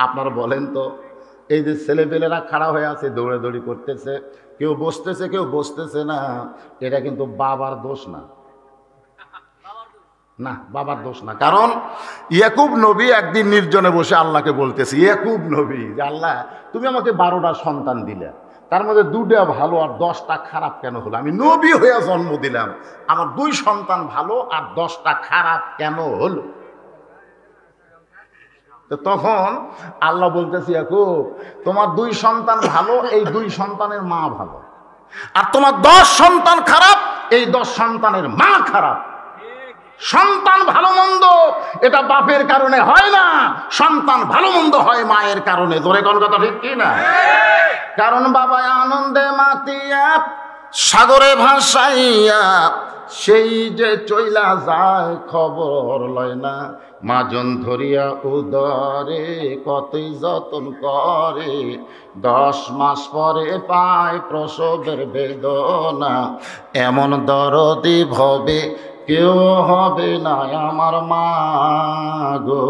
আপনারা বলেন তো, এই যে ছেলেপেলেরা খাড়া হয়ে আছে, দৌড়াদৌড়ি করতেছে, কেউ বসতেছে কেউ বসতেছে না, এটা কিন্তু বাবার দোষ না, না বাবার দোষ না। কারণ ইয়াকুব নবী একদিন নির্জনে বসে আল্লাহকে বলতেছে, ইয়াকুব নবী, যে আল্লাহ তুমি আমাকে 12টা সন্তান দিলে, তার মধ্যে 2টা ভালো আর 10টা খারাপ কেন হলো? আমি নবী হয়ে জন্ম দিলাম, আমার 2 সন্তান ভালো আর 10টা খারাপ কেন হলো? তো তখন আল্লাহ বলতেছে, ইয়াকুব তোমার 2 সন্তান ভালো, এই 2 সন্তানের মা ভালো, আর তোমার 10 সন্তান খারাপ, এই 10 সন্তানের মা খারাপ। সন্তান ভালো মন্দ এটা বাপের কারণে হয় না, সন্তান ভালো মন্দ হয় মায়ের কারণে। ধরে কোন কথা ঠিক কি না? কারণ বাবা আনন্দে মাতিয়া সাগরে ভাসাইয়া সেই যে চইলা যায় খবর লয় না, মাজন ধরিয়া উদরে কতই যতন করে, 10 মাস পরে পায় প্রসবের বেদনা, এমন দরদি ভবে কেউ হবে না আমার মা গো।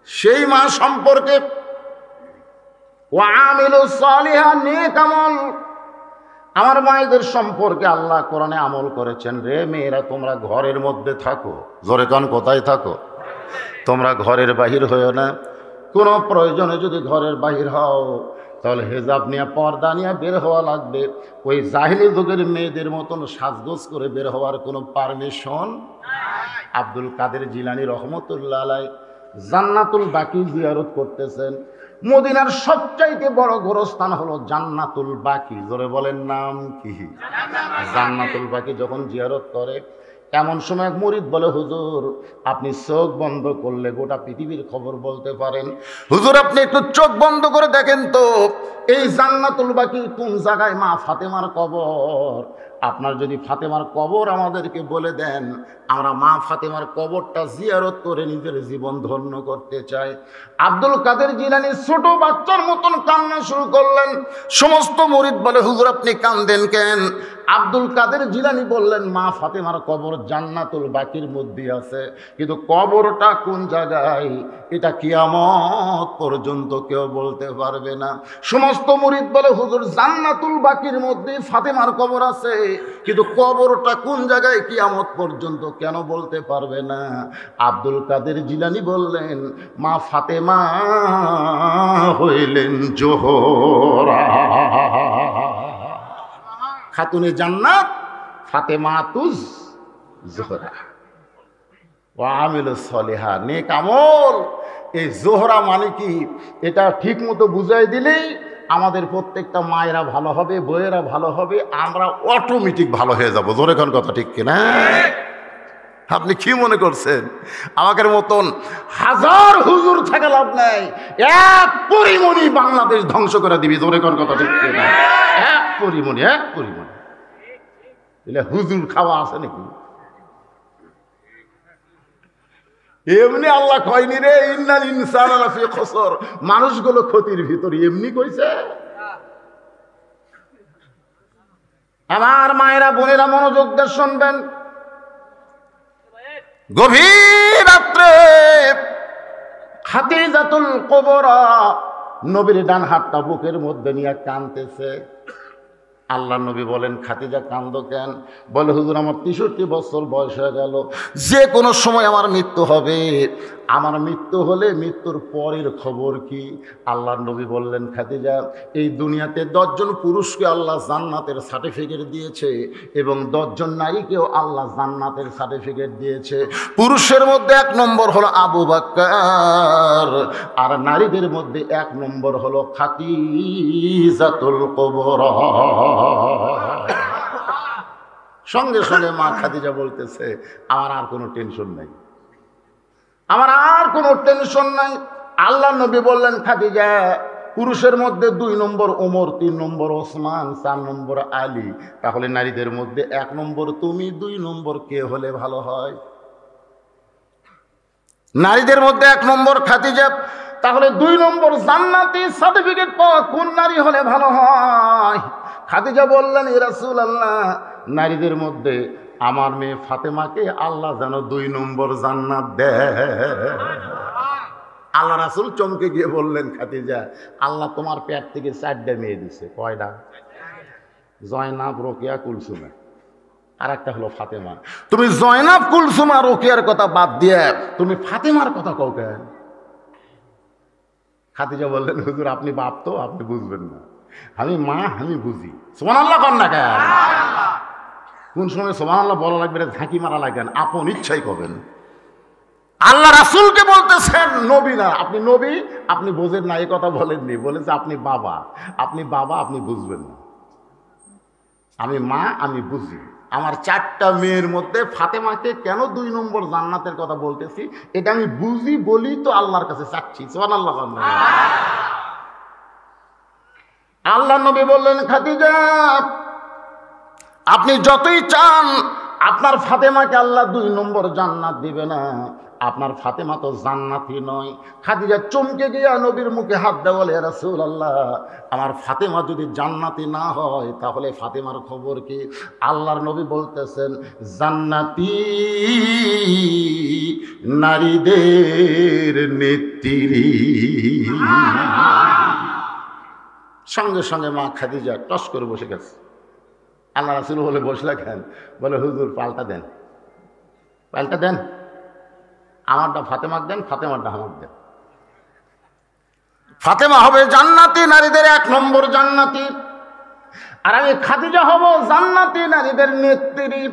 সেই মা সম্পর্কে ওয়ামিলুস সালিহাত, নেক আমল, আমার মায়েদের সম্পর্কে আল্লাহ কোরআনে আমল করেছেন। রে মেয়েরা তোমরা ঘরের মধ্যে থাকো, জোরে কান কোথায় থাকো? তোমরা ঘরের বাহির হইও না। কোনো প্রয়োজনে যদি ঘরের বাহির হও তাহলে হেজাব নিয়ে পর্দা নিয়ে বের হওয়া লাগবে। ওই জাহিলি যুগের মেয়েদের মতন সাজগোজ করে বের হওয়ার কোনো পারমিশন। আব্দুল কাদের জিলানী রহমতুল্লাহ আলাইহি জান্নাতুল বাকি জিয়ারত করতেছেন। মদিনার সবচাইতে বড় গোরস্থান হলো জান্নাতুল বাকি। জোরে বলেন নাম কি? জান্নাতুল বাকি যখন জিয়ারত করে, এমন সময় এক মুরিদ বলে, হুজুর আপনি চোখ বন্ধ করলে গোটা পৃথিবীর খবর বলতে পারেন। হুজুর আপনি একটু চোখ বন্ধ করে দেখেন তো এই জান্নাতুল বাকি কোন জায়গায় মা ফাতেমার কবর। আপনার যদি ফাতেমার কবর আমাদেরকে বলে দেন, আমরা মা ফাতেমার কবরটা জিয়ারত করে নিজের জীবন ধন্য করতে চাই। আব্দুল কাদের জিলানী ছোট বাচ্চার মতন কান্না শুরু করলেন। সমস্ত মুরিদ বলে, হুজুর আপনি কান্দেন কেন? আব্দুল কাদের জিলানী বললেন, মা ফাতেমার কবর জান্নাতুল বাকির মধ্যে আছে, কিন্তু কবরটা কোন জায়গায় এটা কিয়ামত পর্যন্ত কেউ বলতে পারবে না। সমস্ত মুরিদ বলে, হুজুর জান্নাতুল বাকির মধ্যে ফাতেমার কবর আছে, কিন্তু কবরটা কোন জায়গায় কিয়ামত পর্যন্ত কেন বলতে পারবে না? আব্দুল কাদের জিলানী বললেন, মা ফাতেমা হইলেন জোহরা, খাতুনে জান্নাত ফাতেমাতুজ জোহরা ওয়া আমিলুস সলিহাত, নেক আমল। এই জোহরা মানে কি এটা ঠিক মতো বুঝাই দিলেই আমাদের প্রত্যেকটা মায়েরা ভালো হবে, বইয়েরা ভালো হবে, আমরা অটোমেটিক ভালো হয়ে যাবো। জোরে কোন কথা ঠিক কিনা? আপনি কি মনে করছেন আমাদের মতন হাজার হুজুর থেকে লাভ নাই, এক পরিমণি বাংলাদেশ ধ্বংস করে দিবি? জোরে কোন কথা ঠিক কিনা? এক পরিমণি, এক পরিমণি। এলে হুজুর খাওয়া আছে নাকি? এমনি আল্লাহ কয়নি রে, ইন্নাল ইনসানা লাফি খুসর, মানুষগুলো ক্ষতির ভিতর, এমনি কইছে। আমার মায়েরা বোনেরা মনোযোগ দিয়ে শুনবেন। গভীর রাত্রে খাদিজাতুল কুবরা নবীর ডান হাতটা বুকের মধ্যে নিয়ে কাঁদতেছে। আল্লাহ নবী বলেন, খাদিজা কান্দো কেন? বলে, হুজুর আমার 63 বছর বয়স হয়ে গেল, যে কোনো সময় আমার মৃত্যু হবে, আমার মৃত্যু হলে মৃত্যুর পরের খবর কি? আল্লাহ নবী বললেন, খাদিজা এই দুনিয়াতে 10 জন পুরুষকে আল্লাহ জান্নাতের সার্টিফিকেট দিয়েছে এবং 10 জন নারীকেও আল্লাহ জান্নাতের সার্টিফিকেট দিয়েছে। পুরুষের মধ্যে 1 নম্বর হলো আবু বকর, আর নারীদের মধ্যে 1 নম্বর হলো খাদিজাতুল কুবরা। সঙ্গে সঙ্গে মা খাদিজা বলতেছে, আমার আর কোনো টেনশন নাই, আমার আর কোনো টেনশন নাই। আল্লাহ নবী বললেন, খাদিজা পুরুষের মধ্যে 2 নম্বর ওমর, 3 নম্বর ওসমান, 4 নম্বর আলী, তাহলে নারীদের মধ্যে 1 নম্বর তুমি, 2 নম্বর কে হলে ভালো হয়? নারীদের মধ্যে 1 নম্বর খাদিজা, তাহলে 2 নম্বর জান্নাতি সার্টিফিকেট পাওয়া কোন নারী হলে ভালো হয়? খাদিজা বললেন, ইয়া রাসূলুল্লাহ নারীদের মধ্যে আমার মেয়ে ফাতেমাকে আল্লাহ যেন 2 নম্বর জান্নাত দেয়। আল্লাহ রাসূল চমকে গিয়ে বললেন, খাদিজা, আল্লাহ তোমার পেট থেকে 4টা মেয়ে দিছে। কয়টা? জয়নাব, রোকেয়া, কুলসুমা, আর একটা হলো ফাতেমা। তুমি জয়নাব, কুলসুমা, রোকেয়ার কথা বাদ দিয়ে তুমি ফাতেমার কথা কও কেন? খাদিজা বললেন, হুজুর আপনি বাপ তো, আপনি বুঝবেন না, আমি মা, আমি বুঝি। সুবহানাল্লাহ কর না কেন? কোন সময় সুবহানাল্লাহ বলা লাগবে, ঝাঁকি মারা লাগবেন, আপন ইচ্ছাই করবেন। আল্লাহ রাসূলকে বলতেছেন, নবী না, আপনি নবী, আপনি বোঝেন না, এই কথা বলেননি, বলেছে আপনি বাবা, আপনি বাবা, আপনি বুঝবেন না। আমি মা, আমি বুঝি। আমার 4টা মেয়ের মধ্যে ফাতেমাকে কেন 2 নম্বর জান্নাতের কথা বলতেছি, এটা আমি বুঝি বলি তো আল্লাহর কাছে চাচ্ছি। সুবহানাল্লাহ। আল্লাহ নবী বললেন, খাদিজা আপনি যতই চান আপনার ফাতেমাকে আল্লাহ 2 নম্বর জান্নাত দিবে না, আপনার ফাতেমা তো জান্নাতি নয়। খাদিজা চমকে গিয়া নবীর মুখে হাত দেওয়া বলে, ইয়া রাসূলুল্লাহ, আমার ফাতেমা যদি জান্নাতি না হয় তাহলে ফাতেমার খবর কি? আল্লাহর নবী বলতেছেন, জান্নাতি নারীদের নেত্রী। সঙ্গে সঙ্গে মা খাদিজা টস করে বসে গেছে। আল্লাহ রাসূল বলে, বসলা কেন? বলে, হুজুর পাল্টা দেন, পাল্টা দেন, আমারটা ফাতেমাক দেন, ফাতেমারটা আমার দেন। ফাতেমা হবে জান্নাতি নারীদের 1 নম্বর জান্নাতি, আর আমি খাদিজা হব জান্নাতি নারীদের নেত্রী।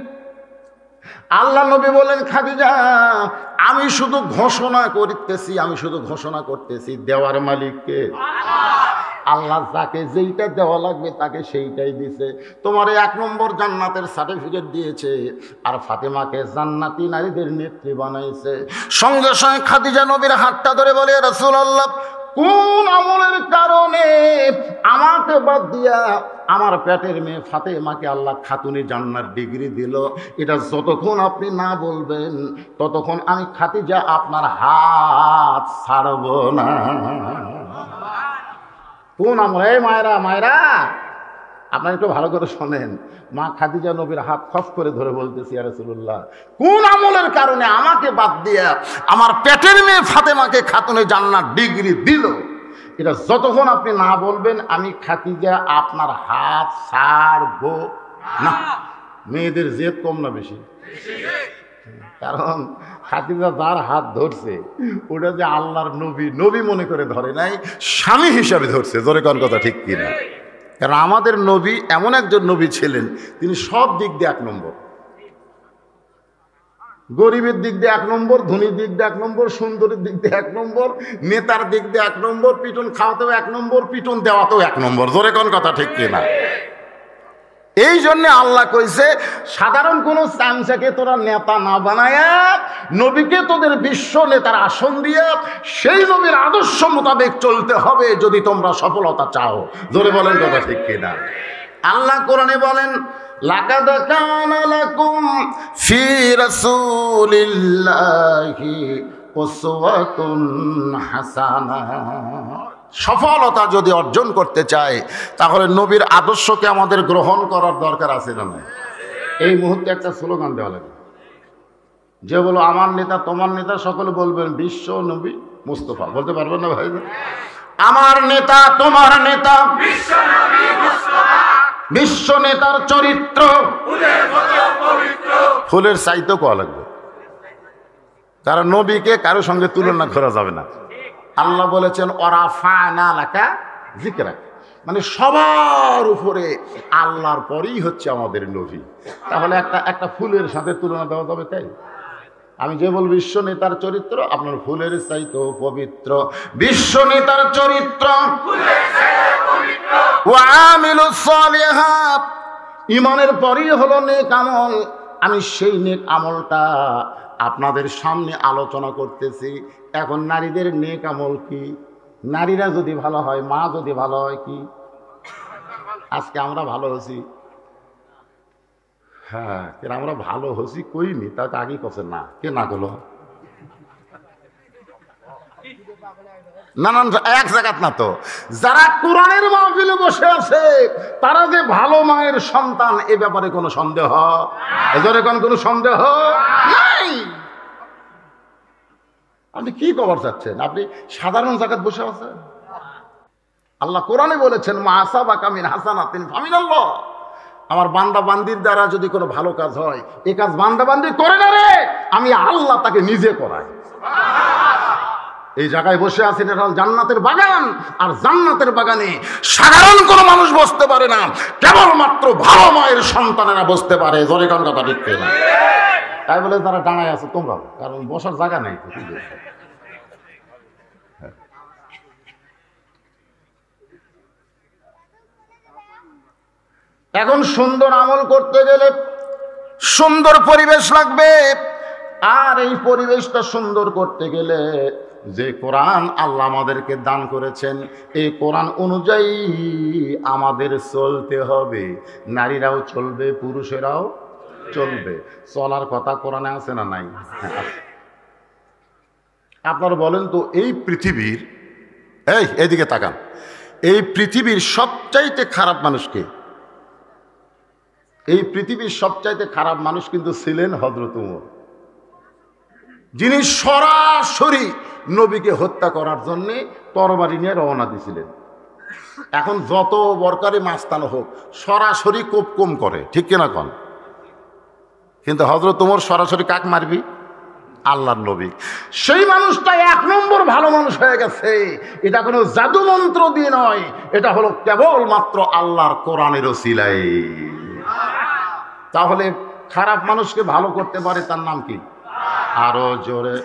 আল্লাহ নবী বলেন, খাদিজা আমি শুধু ঘোষণা করতেছি, আমি শুধু ঘোষণা করতেছি, দেওয়ার মালিককে আল্লাহ, যাকে যেইটা দেওয়া লাগবে তাকে সেইটাই দিছে। তোমার 1 নম্বর জান্নাতের সার্টিফিকেট দিয়েছে, আর ফাতেমাকে জান্নাতি নারীদের নেত্রী বানাইছে। সঙ্গে সঙ্গে খাদিজা নবীর হাতটা ধরে বলে, রাসূলুল্লাহ কোন আমলের কারণে আমাকে বাদ দিয়া আমার পেটের মেয়ে ফাতেমাকে আল্লাহ খাতুনে জান্নাত ডিগ্রি দিল, এটা যতক্ষণ আপনি না বলবেন ততক্ষণ আমি খাদিজা আপনার হাত ছাড়ব না। কোন আমল? এই মায়েরা, মায়েরা আপনারা একটু ভালো করে শোনেন। মা খাদিজা নবীর হাত খস করে ধরে বলতেছি, ইয়া রাসূলুল্লাহ কোন আমলের কারণে আমাকে বাদ দিয়া আমার পেটের মেয়ে ফাতেমাকে খাতুনে জান্নাত ডিগ্রি দিল, এটা যতক্ষণ আপনি না বলবেন আমি খাদিজা আপনার হাত ছাড়ব না। মেয়েদের জেদ কম না বেশি? কারণ খাদিজা যার হাত ধরছে ওটা যে আল্লাহর নবী নবী মনে করে ধরে নাই, স্বামী হিসাবে ধরছে। জোরে কোন কথা ঠিক কিনা? কারণ আমাদের নবী এমন একজন নবী ছিলেন, তিনি সব দিক দিয়ে 1 নম্বর। গরিবের দিক দিয়ে 1 নম্বর, ধনীর দিক দিয়ে 1 নম্বর, সুন্দরের দিক দিয়ে 1 নম্বর, নেতার দিক দিয়ে 1 নম্বর, পিটন খাওয়াতেও 1 নম্বর, পিটন দেওয়াতেও 1 নম্বর। জোরে কোন কথা ঠিক কিনা? এই জন্য আল্লাহ কইছে, সাধারণ কোন চামচাকে তোরা নেতা না বানায়া নবীকে তোদের বিশ্ব নেতার আসন দিয়ে সেই নবীর আদর্শ মোতাবেক চলতে হবে যদি তোমরা সফলতা চাও। জোরে বলেন কথা ঠিক কিনা? আল্লাহ কোরআনে বলেন, লাকাদ কানা লাকুম ফি রাসূলিল্লাহি উসওয়াতুন হাসানাহ। সফলতা যদি অর্জন করতে চাই তাহলে নবীর আদর্শকে আমাদের গ্রহণ করার দরকার আছে না? এই মুহূর্তে একটা স্লোগান দেওয়া লাগবে, যে বলো আমার নেতা তোমার নেতা, সকলে বলবেন বিশ্ব নবী মুস্তাফা। বলতে পারবেন না ভাই? আমার নেতা তোমার নেতা বিশ্ব নেতার চরিত্র ফুলের চাইতে কোয়া লাগবে, কারণ নবীকে কারো সঙ্গে তুলনা করা যাবে না। আল্লাহ বলেছেন, ওরাফা'না লাকা যিকরাক, মানে সবার উপরে আল্লাহর পরেই হচ্ছে আমাদের নবী। তাহলে একটা ফুলের সাথে তুলনা দেওয়া যাবে? তাই আমি যে বল বিশ্ব নেতার চরিত্র আপনার ফুলের চাইতেও পবিত্র। বিশ্ব নেতার চরিত্র ওয়া আমিলুস সালিহাত, ঈমানের পরেই হলো নেক আমল। আমি সেই নেক আমলটা আপনাদের সামনে আলোচনা করতেছি। এখন নারীদের নেক আমল কি? নারীরা যদি ভালো হয়, মা যদি ভালো হয়, কি আজকে আমরা ভালো হছি? হ্যাঁ, আমরা ভালো হছি কইনি, তাকে আগে কছে না, কে না করলো? নানান এক জায়গাত না তো। যারা কোরআনের মাহফিলে বসে আছে তারা যে ভালো মায়ের সন্তান, এ ব্যাপারে কোনো সন্দেহ? এজন্য কোনো সন্দেহ নাই। আপনি কি খবর চাচ্ছেন? আপনি সাধারণ জায়গায় বসে আছেন। আল্লাহ কোরআনে বলেছেন, মা আসাবাকা মিন হাসানাতিন ফামিনাল্লাহ। আমার বান্দা বান্দির দ্বারা যদি কোনো ভালো কাজ হয়, এই কাজ বান্দা বান্দি করে না রে, আমি আল্লাহ তাকে নিজে করাই। এই জায়গায় বসে আছেন, এটা হল জান্নাতের বাগান। আর জান্নাতের বাগানে সাধারণ কোনো মানুষ বসতে পারে না, কেবলমাত্র ভালো মায়ের সন্তানেরা বসতে পারে। জোরে কোন কথা ঠিক না? তাই বলে তারা দাঁড়ায় আছে তোমরা, কারণ বসার জায়গা নেই। এখন সুন্দর আমল করতে গেলে সুন্দর পরিবেশ লাগবে। আর এই পরিবেশটা সুন্দর করতে গেলে যে কোরআন আল্লাহ আমাদেরকে দান করেছেন, এই কোরআন অনুযায়ী আমাদের চলতে হবে। নারীরাও চলবে, পুরুষেরাও চলবে। চলার কথা কোরআনে আছে না নাই? আপনারা বলেন তো, এই পৃথিবীর, এইদিকে তাকান, এই পৃথিবীর সবচাইতে খারাপ মানুষকে? এই পৃথিবীর সবচাইতে খারাপ মানুষ কিন্তু ছিলেন হযরত ওমর, যিনি সরাসরি নবীকে হত্যা করার জন্য তরবারি নিয়ে রওনা দিয়েছিলেন। এখন যত বরকারি মাস্তান হোক, সরাসরি কোপ কম করে, ঠিক কিনা কন? কিন্তু হযরত ওমর সরাসরি কাক মারবি? আল্লাহর নবী। সেই মানুষটা 1 নম্বর ভালো মানুষ হয়ে গেছে। এটা কোনো জাদু মন্ত্র দিয়ে নয়, এটা হলো কেবলমাত্র আল্লাহর কোরআনের ওসিলায়। তাহলে খারাপ মানুষকে ভালো করতে পারে, তার নাম কি? আরো জোরে।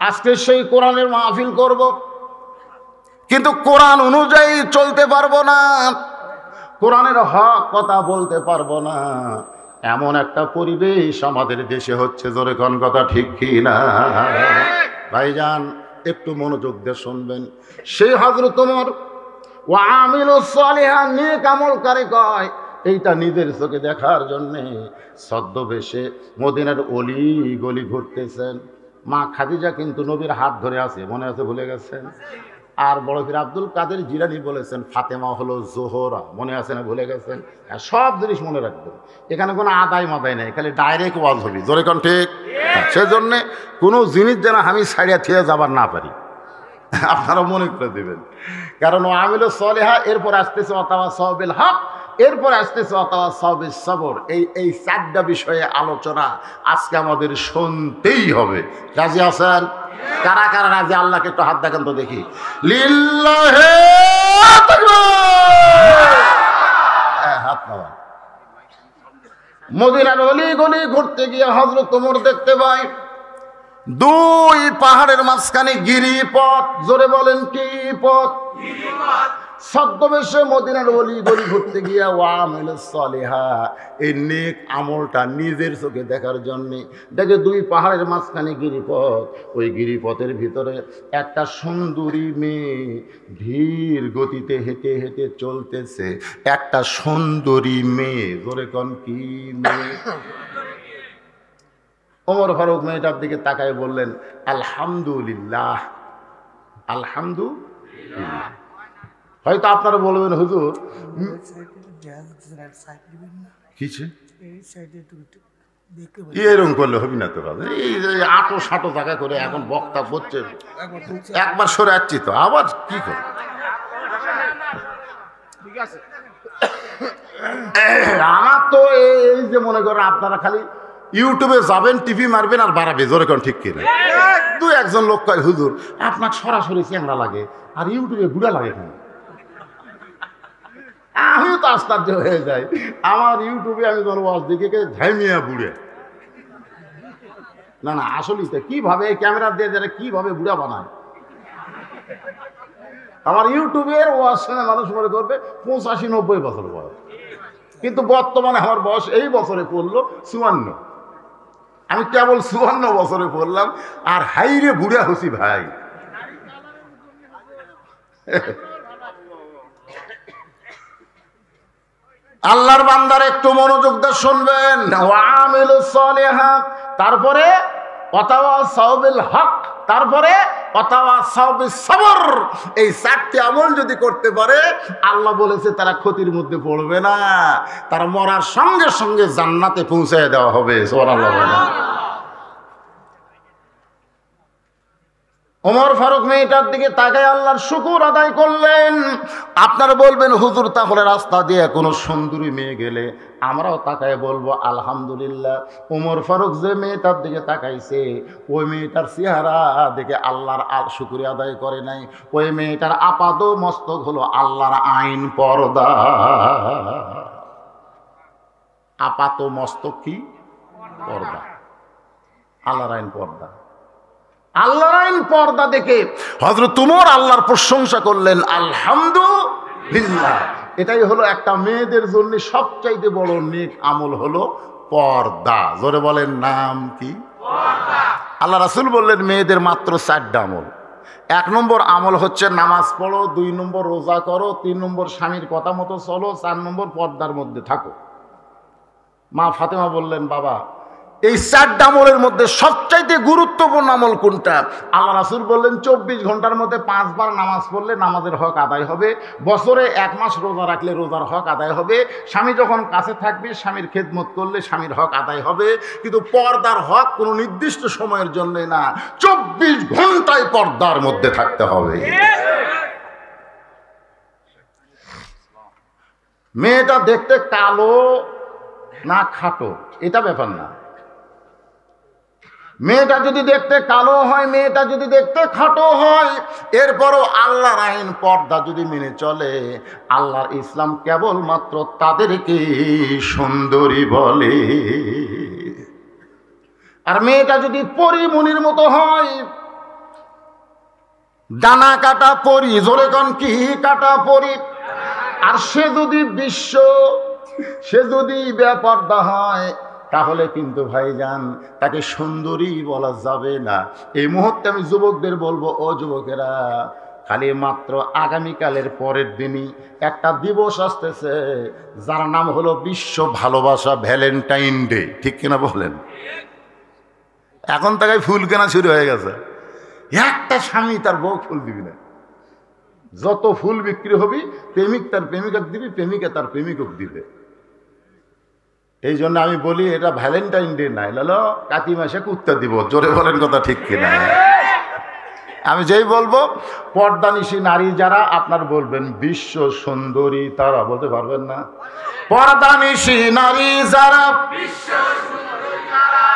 আজকে সেই কোরআনের মাহফিল করব, কিন্তু কোরআন অনুযায়ী চলতে পারবো না, কোরআনের হক কথা বলতে পারবো না। এমন একটা পরিবেশ আমাদের দেশে হচ্ছে। জোরে কোন কথা ঠিক কি না? ভাইজান, একটু মনোযোগ দিয়ে শুনবেন। সেই হযরত ওমর ওয়া আমিলুস সালিহাত, নেক আমলকারী কয়, এইটা নিজের চোখে দেখার জন্যে ছদ্মবেশে মদিনার অলি গলি ঘুরতেছেন। মা খাদিজা কিন্তু নবীর হাত ধরে আছে, মনে আছে? ভুলে গেছেন? আর বড় পীর আব্দুল কাদের জিলানী বলেছেন ফাতেমা হলো জোহরা, মনে আছে না? ভুলে গেছেন? সব জিনিস মনে রাখবেন। এখানে কোনো আদায় মাদায় নেই, খালি ডাইরেক্ট ওয়াজ হবি। জোরে কোন ঠিক? সেজন্যে কোনো জিনিস যেন আমি ছাড়িয়া থিয়ে যাবার না পারি, আপনারা মনে করে দেবেন। কারণ ও আমিলুস সালিহা, এরপর আসতেছে ওয়াতাওয়াসাউ বিল হক, এরপর আসতেছে ওয়াতাওয়াসাউ বিস সবর। এই 4টা বিষয়ে আলোচনা আজকে আমাদের শুনতেই হবে। রাজি আছেন? কারা কারা রাজি? আল্লাহকে একটু হাত দেখান তো দেখি। লিল্লাহি তাকবীর। হাত নামান। মদিনার অলি গলি ঘুরতে গিয়ে হযরত ওমর দেখতে পাই 2 পাহাড়ের মাঝখানে গিরিপথ। জোরে বলেন, কি পথ? ছদ্মবেশে মদিনার অলি গলি ঘুরতে গিয়া ওয়া আমিলুস সালিহা, এই নেক আমলটা নিজের চোখে দেখার জন্যে দেখে 2 পাহাড়ের মাঝখানে গিরিপথ। ওই গিরিপথের ভিতরে একটা সুন্দরী মেয়ে ধীর গতিতে হেঁটে হেঁটে চলতেছে। একটা সুন্দরী মেয়ে। জোরে কোন, কি মেয়ে? ওমর ফারুক মেয়েটার দিকে তাকায় বললেন, আলহামদুলিল্লাহ, আলহামদুলিল্লাহ। হয়তো আপনারা বলবেন, হুজুর কিছু এরকম করলে হবি না তো? এই আটো সাটো জায়গা করে এখন বক্তা বলছে, একবার সরে যাচ্ছি তো আবার কি করে? আমার তো এই যে মনে করেন, আপনারা খালি ইউটিউবে যাবেন, টিভি মারবেন আর বাড়াবে। জোরে কোন ঠিক কিনা? 2-1 লোক কয়, হুজুর আপনার সরাসরি চ্যাংড়া লাগে আর ইউটিউবে বুড়া লাগে কেন? আমিও তো আশ্চর্য হয়ে যাই। আমার ইউটিউবে আমি যখন ওয়াজ দেখে ধাইমিয়া বুড়ে। না না, আসলেই তো কিভাবে ক্যামেরা দিয়ে যারা কিভাবে বুড়া বানায়। আমার ইউটিউবের ওয়াজ শুনে মানুষ মনে করবে 85-90 বছর বয়স, কিন্তু বর্তমানে আমার বয়স এই বছরে পড়লো 54। আমি কেবল 54 বছরে পড়লাম আর হাইরে বুড়া হচ্ছি ভাই। আল্লাহর বান্দার একটু মনোযোগ দিয়ে শুনবেন। ওয়া আমিলুস সালিহাত, তারপরে ওয়াতাওয়াসাউ বিল হক, তারপরে ওয়াতাওয়াসাউ বিস সবর। এই 4টি আমল যদি করতে পারে, আল্লাহ বলেছে তারা ক্ষতির মধ্যে পড়বে না, তারা মরার সঙ্গে সঙ্গে জান্নাতে পৌঁছায় দেওয়া হবে। সুবহানাল্লাহ। ওমর ফারুক মেয়েটার দিকে তাকায় আল্লাহর শুকর আদায় করলেন। আপনারা বলবেন হুজুর তাহলে রাস্তা দিয়ে কোনো সুন্দরী মেয়ে গেলে আমরাও তাকায় বলবো আলহামদুলিল্লাহ। ওমর ফারুক যে মেয়েটার দিকে তাকাইছে ওই মেয়েটার চেহারা দেখে আল্লাহর শুকরিয়া আদায় করে নাই। ওই মেয়েটার আপাদ মস্তক হলো আল্লাহর আইন পর্দা। আপাত মস্তক কি? পর্দা। আল্লাহর আইন পর্দা। আল্লাহর আইন পর্দা দেখে হযরত ওমর আল্লাহর প্রশংসা করলেন, আলহামদুলিল্লাহ। এটাই হলো একটা মেয়েদের জন্য সবচাইতে বড় নেক আমল হলো পর্দা। জোরে বলেন নাম কি? আল্লাহ রাসূল বললেন মেয়েদের মাত্র 4টা আমল। 1 নম্বর আমল হচ্ছে নামাজ পড়ো, 2 নম্বর রোজা করো, 3 নম্বর স্বামীর কথা মতো চলো, 4 নম্বর পর্দার মধ্যে থাকো। মা ফাতেমা বললেন, বাবা এই 4টা আমলের মধ্যে সবচাইতে গুরুত্বপূর্ণ আমল কোনটা? আল্লাহ রাসূল বললেন 24 ঘন্টার মধ্যে 5 বার নামাজ পড়লে নামাজের হক আদায় হবে, বছরে 1 মাস রোজা রাখলে রোজার হক আদায় হবে, স্বামী যখন কাছে থাকবে স্বামীর খেদমত করলে স্বামীর হক আদায় হবে। কিন্তু পর্দার হক কোনো নির্দিষ্ট সময়ের জন্য না, 24 ঘন্টায় পর্দার মধ্যে থাকতে হবে। মেয়েটা দেখতে কালো না খাটো এটা ব্যাপার না। মেয়েটা যদি দেখতে কালো হয়, মেয়েটা যদি দেখতে খাটো হয়, এরপরও আল্লাহর আইন পর্দা যদি মেনে চলে, আল্লাহর ইসলাম কেবলমাত্র তাদেরকে সুন্দরী বলে। আর মেয়েটা যদি পরিমণির মতো হয়, ডানা কাটা পরি, জোরে কোন কি কাটা পরি, আর সে যদি বেপর্দা হয়, তাহলে কিন্তু ভাইজান তাকে সুন্দরী বলা যাবে না। এই মুহূর্তে আমি যুবকদের বলবো, ও যুবকেরা, খালি মাত্র আগামীকালের পরের দিনই একটা দিবস আসতেছে যার নাম হলো বিশ্ব ভালোবাসা, ভ্যালেন্টাইন ডে। ঠিক কিনা বলেন? এখন তাকে ফুল কেনা শুরু হয়ে গেছে। একটা স্বামী তার বউ ফুল দিবি না, যত ফুল বিক্রি হবি প্রেমিক তার প্রেমিকাকে দিবি, প্রেমিকা তার প্রেমিকক দিবে। এই জন্য আমি বলি এটা ভ্যালেন্টাইন ডে নাই, লালো কাতি মাসে কুত্তা দিব। জোরে বলেন কথা ঠিক কিনা? আমি যেই বলবো পর্দানিশী নারী যারা, আপনার বলবেন বিশ্ব সুন্দরী তারা, বলতে পারবেন না? পর্দানিশী নারী যারা,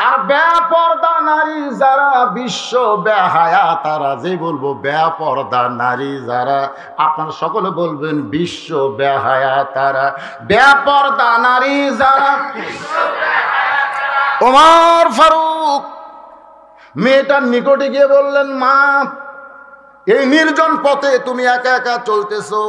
আর বেপর্দা নারী যারা, বিশ্ব বেহায়া তারা। যেই বলবো বেপর্দা নারী যারা, আপনারা সকলে বলবেন বিশ্ব বেহায়া তারা। বেপর্দা নারী যারা, ওমর ফারুক মেয়েটার নিকটে গিয়ে বললেন, মা এই নির্জন পথে তুমি একা একা চলতেছো,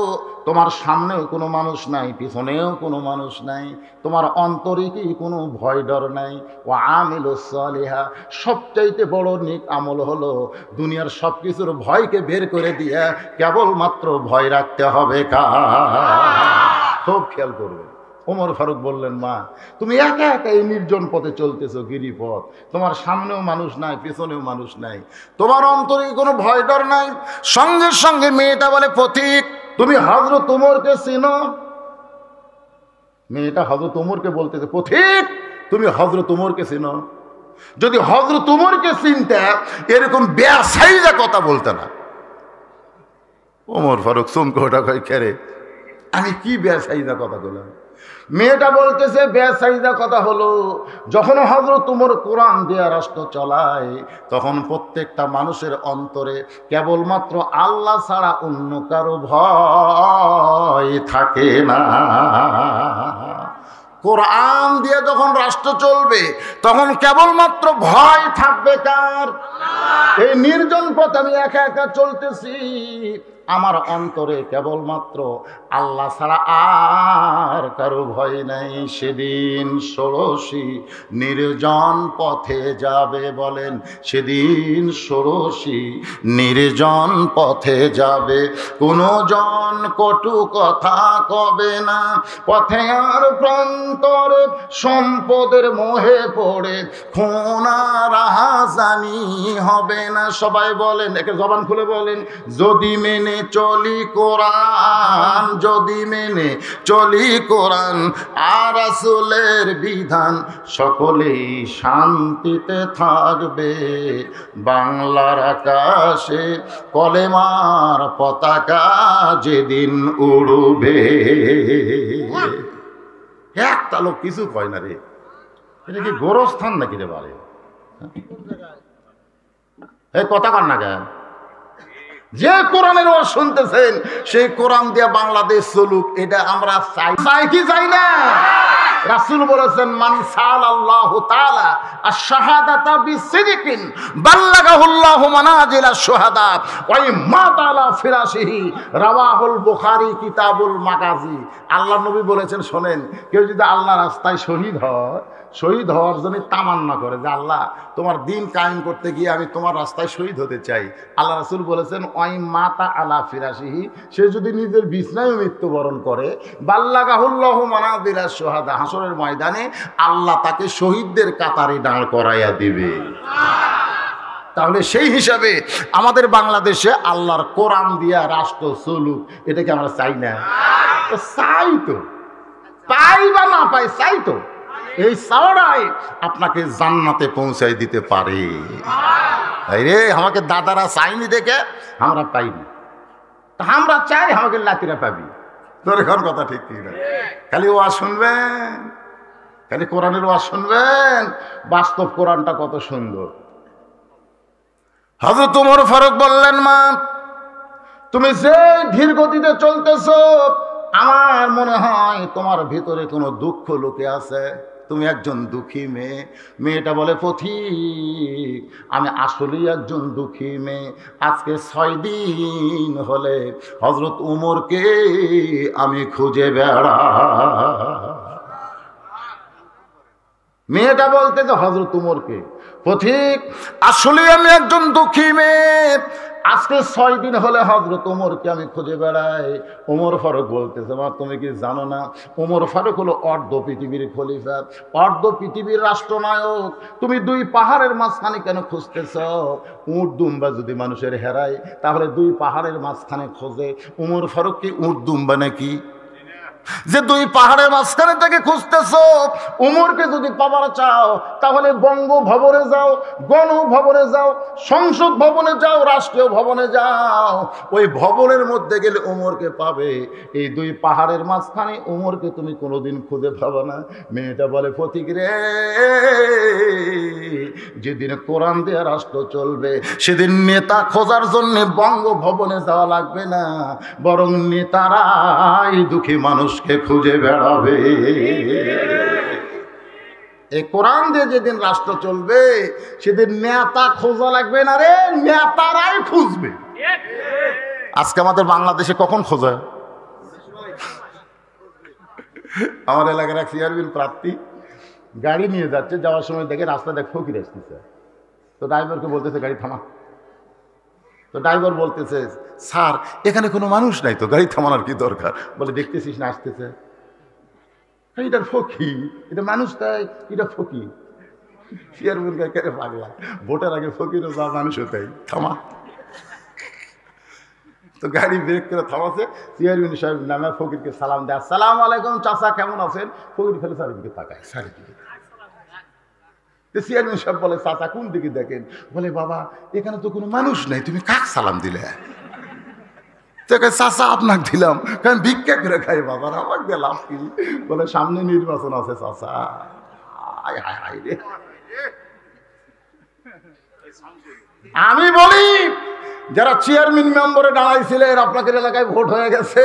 তোমার সামনেও কোনো মানুষ নাই, পিছনেও কোনো মানুষ নাই, তোমার অন্তরে কি কোনো ভয় ডর নাই? ও আমিলুস সালিহা, সবচাইতে বড় নেক আমল হলো দুনিয়ার সব কিছুর ভয়কে বের করে দিয়ে কেবলমাত্র ভয় রাখতে হবে খুব খেয়াল করবে। ওমর ফারুক বললেন, মা তুমি একা একা এই নির্জন পথে চলতেছো, গিরিপথ, তোমার সামনেও মানুষ নাই, পিছনেও মানুষ নাই, তোমার অন্তরে কোনো ভয় ডর নাই। সঙ্গে সঙ্গে মেয়েটা বলে, পথিক তুমি হযরত ওমরকে চিনো? মেয়েটা হযরত ওমরকে বলতেছে, পথিক তুমি হযরত ওমরকে চিনো? যদি হযরত ওমরকে চিনতে এরকম বেসাইজা কথা বলতে না। ওমর ফারুক চমকে ওঠা, কয় খেরে আমি কি বেসাইজা কথা বললাম? মেয়েটা বলতেছে, বেসাইজা কথা হলো যখন হযরত ওমর কোরআন দিয়ে রাষ্ট্র চলায়, তখন প্রত্যেকটা মানুষের অন্তরে কেবলমাত্র আল্লাহ ছাড়া অন্য কারো ভয় থাকে না। কোরআন দিয়ে যখন রাষ্ট্র চলবে তখন কেবলমাত্র ভয় থাকবে কার? এই নির্জন পথে আমি একা একা চলতেছি, আমার অন্তরে কেবলমাত্র আল্লাহ ছাড়া আর কারো ভয় নাই। সেদিন ষোড়শী নির্জন পথে যাবে, বলেন সেদিন ষোড়শী নির্জন পথে যাবে, কোনো জন কটু কথা কবে না, পথে আর প্রান্তরে সম্পদের মোহে পড়ে খুনা রাহাজানি হবে না। সবাই বলেন, একে জবান খুলে বলেন, যদি মেনে চলি কোরআন, যদি মেনে চলি কোরআন আর রাসূলের বিধান, সকলেই শান্তিতে থাকবে। বাংলার আকাশে কলেমার পতাকা যেদিন উড়বে। একটা লোক কিছু কয় না রে, এটা কি গোরস্থান নাকি রে বারে? এই কথা কন না কেন? যে কোরআনের ওয়াজ শুনতেছেন সেই কোরআন দিয়ে বাংলাদেশ চলুক, এটা আমরা চাই। চাই কি চাই না? রাসূল বলেছেন, মান সাআলাল্লাহু তাআলা আশ-শাহাদাতা বিসিদকিন বাল্লাগাহুল্লাহু মানাজিলাশ শুহাদা ওয়া মাতা আলা ফিরাশিহি, রাওয়াহুল বুখারী কিতাবুল মাগাজি। আল্লাহর নবী বলেছেন, শোনেন, কেউ যদি আল্লাহর রাস্তায় শহীদ হয়, শহীদ হওয়ার জন্য তামান্না করে যে আল্লাহ তোমার দিন কায়েম করতে গিয়ে আমি তোমার রাস্তায় শহীদ হতে চাই, আল্লাহ রাসূল বলেছেন ওয়াই মাতা আলা ফিরাশিহি, সে যদি নিজের বিছনায় মৃত্যুবরণ করে, বাল্লাগাহুল্লাহু মানাজিলাশ শুহাদা, হাসরের ময়দানে আল্লাহ তাকে শহীদদের কাতারে দাঁড় করাইয়া দিবে। তাহলে সেই হিসাবে আমাদের বাংলাদেশে আল্লাহর কোরআন দিয়া রাষ্ট্র চলুক, এটাকে আমরা চাই না? চাই তো, পাই বা না পাই, চাই তো। এই চাওয়াটাই আপনাকে জান্নাতে পৌঁছাই দিতে পারে। রে আমাকে দাদারা চাইনি দেখে আমরা পাইনি, তা আমরা চাই আমাকে লাতিরা পাবি। তোর এখন কথা ঠিক ঠিক না, খালি ওয়াজ শুনবেন, খালি কোরআনের ওয়াজ শুনবেন। বাস্তব কোরআনটা কত সুন্দর। হযরত ওমর ফারুক বললেন, মা তুমি যে ধীর গতিতে চলতেছো, আমার মনে হয় তোমার ভিতরে কোনো দুঃখ লুকে আছে। তুমি একজন দুঃখী মেয়ে। মেয়েটা বলে, পথিক আমি আসলেই একজন দুঃখী মেয়ে। আজকে 6 দিন হলে হযরত উমরকে আমি খুঁজে বেড়া। মেয়েটা বলতে যে হযরত উমরকে, পথিক আসলে আমি একজন দুঃখী মেয়ে, আজকে 6 দিন হলে হযরত উমরকে আমি খুঁজে বেড়াই। ওমর ফারুক বলতেছে, মা তুমি কি জানো না, ওমর ফারুক হলো অর্ধ পৃথিবীর খলিফা, অর্ধ পৃথিবীর রাষ্ট্রনায়ক। তুমি 2 পাহাড়ের মাঝখানে কেন খুঁজতেছ? উট দুম্বা যদি মানুষের হেরায়, তাহলে 2 পাহাড়ের মাঝখানে খোঁজে। ওমর ফারুক কি উট দুম্বা নাকি যে 2 পাহাড়ের মাঝখানে থেকে খুঁজতেছ? উমরকে যদি পাবার চাও তাহলে বঙ্গভবনে যাও, গণভবনে যাও, সংসদ ভবনে যাও, রাষ্ট্রীয় ভবনে যাও। ওই ভবনের মধ্যে গেলে উমরকে পাবে। এই 2 পাহাড়ের মাঝখানে উমরকে তুমি কোনোদিন খুঁজে পাবে না। মেয়েটা বলে, পথিক রে, যেদিন কোরআন দিয়ে রাষ্ট্র চলবে সেদিন নেতা খোঁজার জন্য বঙ্গভবনে যাওয়া লাগবে না, বরং নেতারাই দুঃখী মানুষকে খুঁজে বেড়াবে। এই কোরআন দিয়ে যেদিন রাষ্ট্র চলবে সেদিন নেতা খোঁজা লাগবে না রে, নেতারাই খুঁজবে। আজকে আমাদের বাংলাদেশে কখন খোঁজা? আমার এলাকার এক চেয়ারম্যান প্রার্থী গাড়ি নিয়ে যাচ্ছে, যাওয়ার সময় দেখে রাস্তা দেখ ফকির আসতেছে। তো ড্রাইভারকে বলতেছে গাড়ি থামা। তো ড্রাইভার বলতেছে, স্যার এখানে কোনো মানুষ নাই তো, গাড়ি থামানোর কি দরকার? বলে, দেখতেছিস না আসতেছে, এটার ফকির, এটা মানুষ তাই, এটা ফকির। চেয়ারম্যান কে পাগলা, ভোটের আগে ফকিরও যা মানুষও তাই, থামা। তো গাড়ি ব্রেক করে থামাছে। চেয়ারম্যান সাহেব নামে ফকিরকে সালাম দেয়, আসসালামু আলাইকুম চাচা, কেমন আছেন? ফকির ফেলে চারিদিকে তাকায়, চারিদিকে। চেয়ারম্যান সাহেব বলে, চাচা কোন দিকে দেখেন? বলে, বাবা এখানে তো কোনো মানুষ নাই, তুমি কাক সালাম দিলে? চাচা আপনাকে দিলাম, কারণ ভিক্ষা করে খাই বাবা, আমাকে দিলাম কি? বলে, সামনে নির্বাচন আছে চাচা। আমি বলি, যারা চেয়ারম্যান মেম্বারে দাঁড়াইছিলেন, আপনাদের এলাকায় ভোট হয়ে গেছে,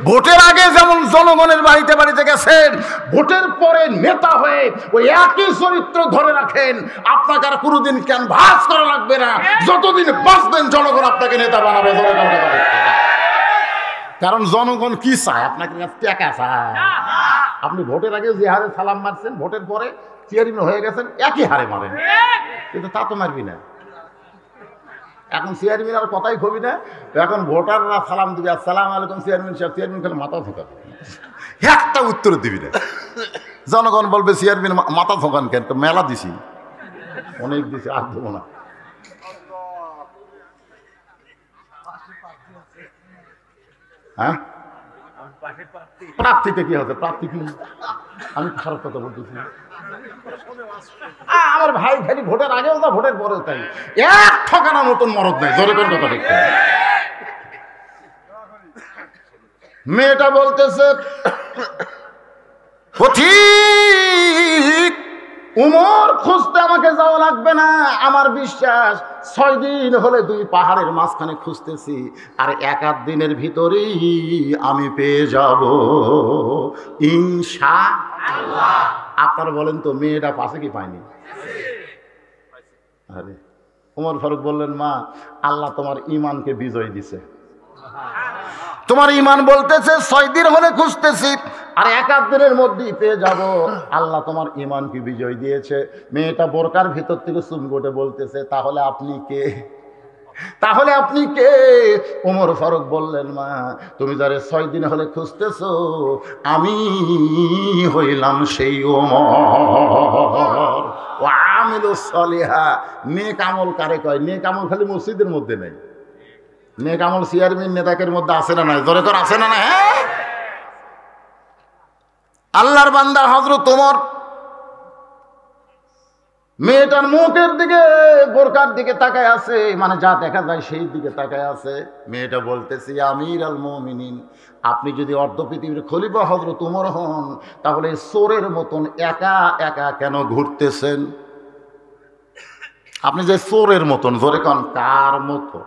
ভোটের আগে যেমন জনগণের বাড়িতে বাড়িতে গেছেন, ভোটের পরে নেতা হয়ে ওই একই চরিত্র ধরে রাখেন। আপনাকে আর কোনোদিন ক্যানভাস করা লাগবে না, যতদিন বাঁচবেন জনগণ আপনাকে নেতা বানাবে। কারণ জনগণ কি চায়? আপনাকে টাকা চায়। আপনি ভোটের আগে যে হারে সালাম মারছেন, ভোটের পরে চেয়ারম্যান হয়ে গেছেন একই হারে মারেন, কিন্তু তা তো মারবি না। এখন চেয়ারম্যান আর কথাই খবি না, এখন ভোটাররা সালাম দিবি, আসসালামু আলাইকুম চেয়ারম্যান সাহেব, চেয়ারম্যান খালি মাথা ঝোঁকাবে, একটা উত্তর দিবি না। জনগণ বলবে, চেয়ারম্যান মাথা ঝোঁকান কেন? মেলা দিছি, অনেক দিছি, আর দেবো না। হ্যাঁ, প্রার্থীতে কি হবে? প্রার্থী কি? আমি খারাপ কথা বলতেছি? আমার ভাই খালি ভোটের আগেও তা ভোটের পরেও তাই, এক ঠকানোর মতন মরদ নাই। জোরে কোন কথা ঠিক? মেয়েটা বলতেছে পথিক, উমর খুঁজতে আমাকে যাওয়া লাগবে না, আমার বিশ্বাস 6 দিন হলে 2 পাহাড়ের মাঝখানে খুঁজতেছি, আর 1-8 দিনের ভিতরেই আমি পেয়ে যাব ইনশাআল্লাহ। আপনারা বলেন তো, মেয়েটা পাশে কি পায়নি? আরে উমর ফারুক বললেন, মা, আল্লাহ তোমার ইমানকে বিজয় দিছে। তোমার ইমান বলতেছে 6 দিন হলে খুঁজতেছি, আর 1-8 দিনের মধ্যেই পেয়ে যাব। আল্লাহ তোমার ইমানকে বিজয় দিয়েছে। মেয়েটা বোরকার ভিতর থেকে চুমগোটে বলতেছে, তাহলে আপনি কে? তাহলে আপনি কে? ওমর ফারুক বললেন, মা, তুমি যারে 6 দিন হলে খুঁজতেছো, আমি হইলাম সেই ওমর। ওয়ামিলুস সলিহা, নেক আমল কারে কয়? নেক আমল খালি মসজিদের মধ্যে নাই, নেক আমল চেয়ারম্যান নেতাকের মধ্যে আছে না নাই? জোরে করে আছে না না? হ্যাঁ, আল্লাহর বান্দা হযরত ওমর মেয়েটার মুখের দিকে, বোরকার দিকে তাকায় আছে, মানে যা দেখা যায় সেই দিকে তাকায় আছে। মেয়েটা বলতেছে, আমির আল মুমিনিন, আপনি যদি অর্ধ পৃথিবীর খলিফা হযরত ওমর হন, তাহলে চোরের মতন একা একা কেন ঘুরতেছেন? আপনি যে চোরের মতন, জোরে কন, কার মতো?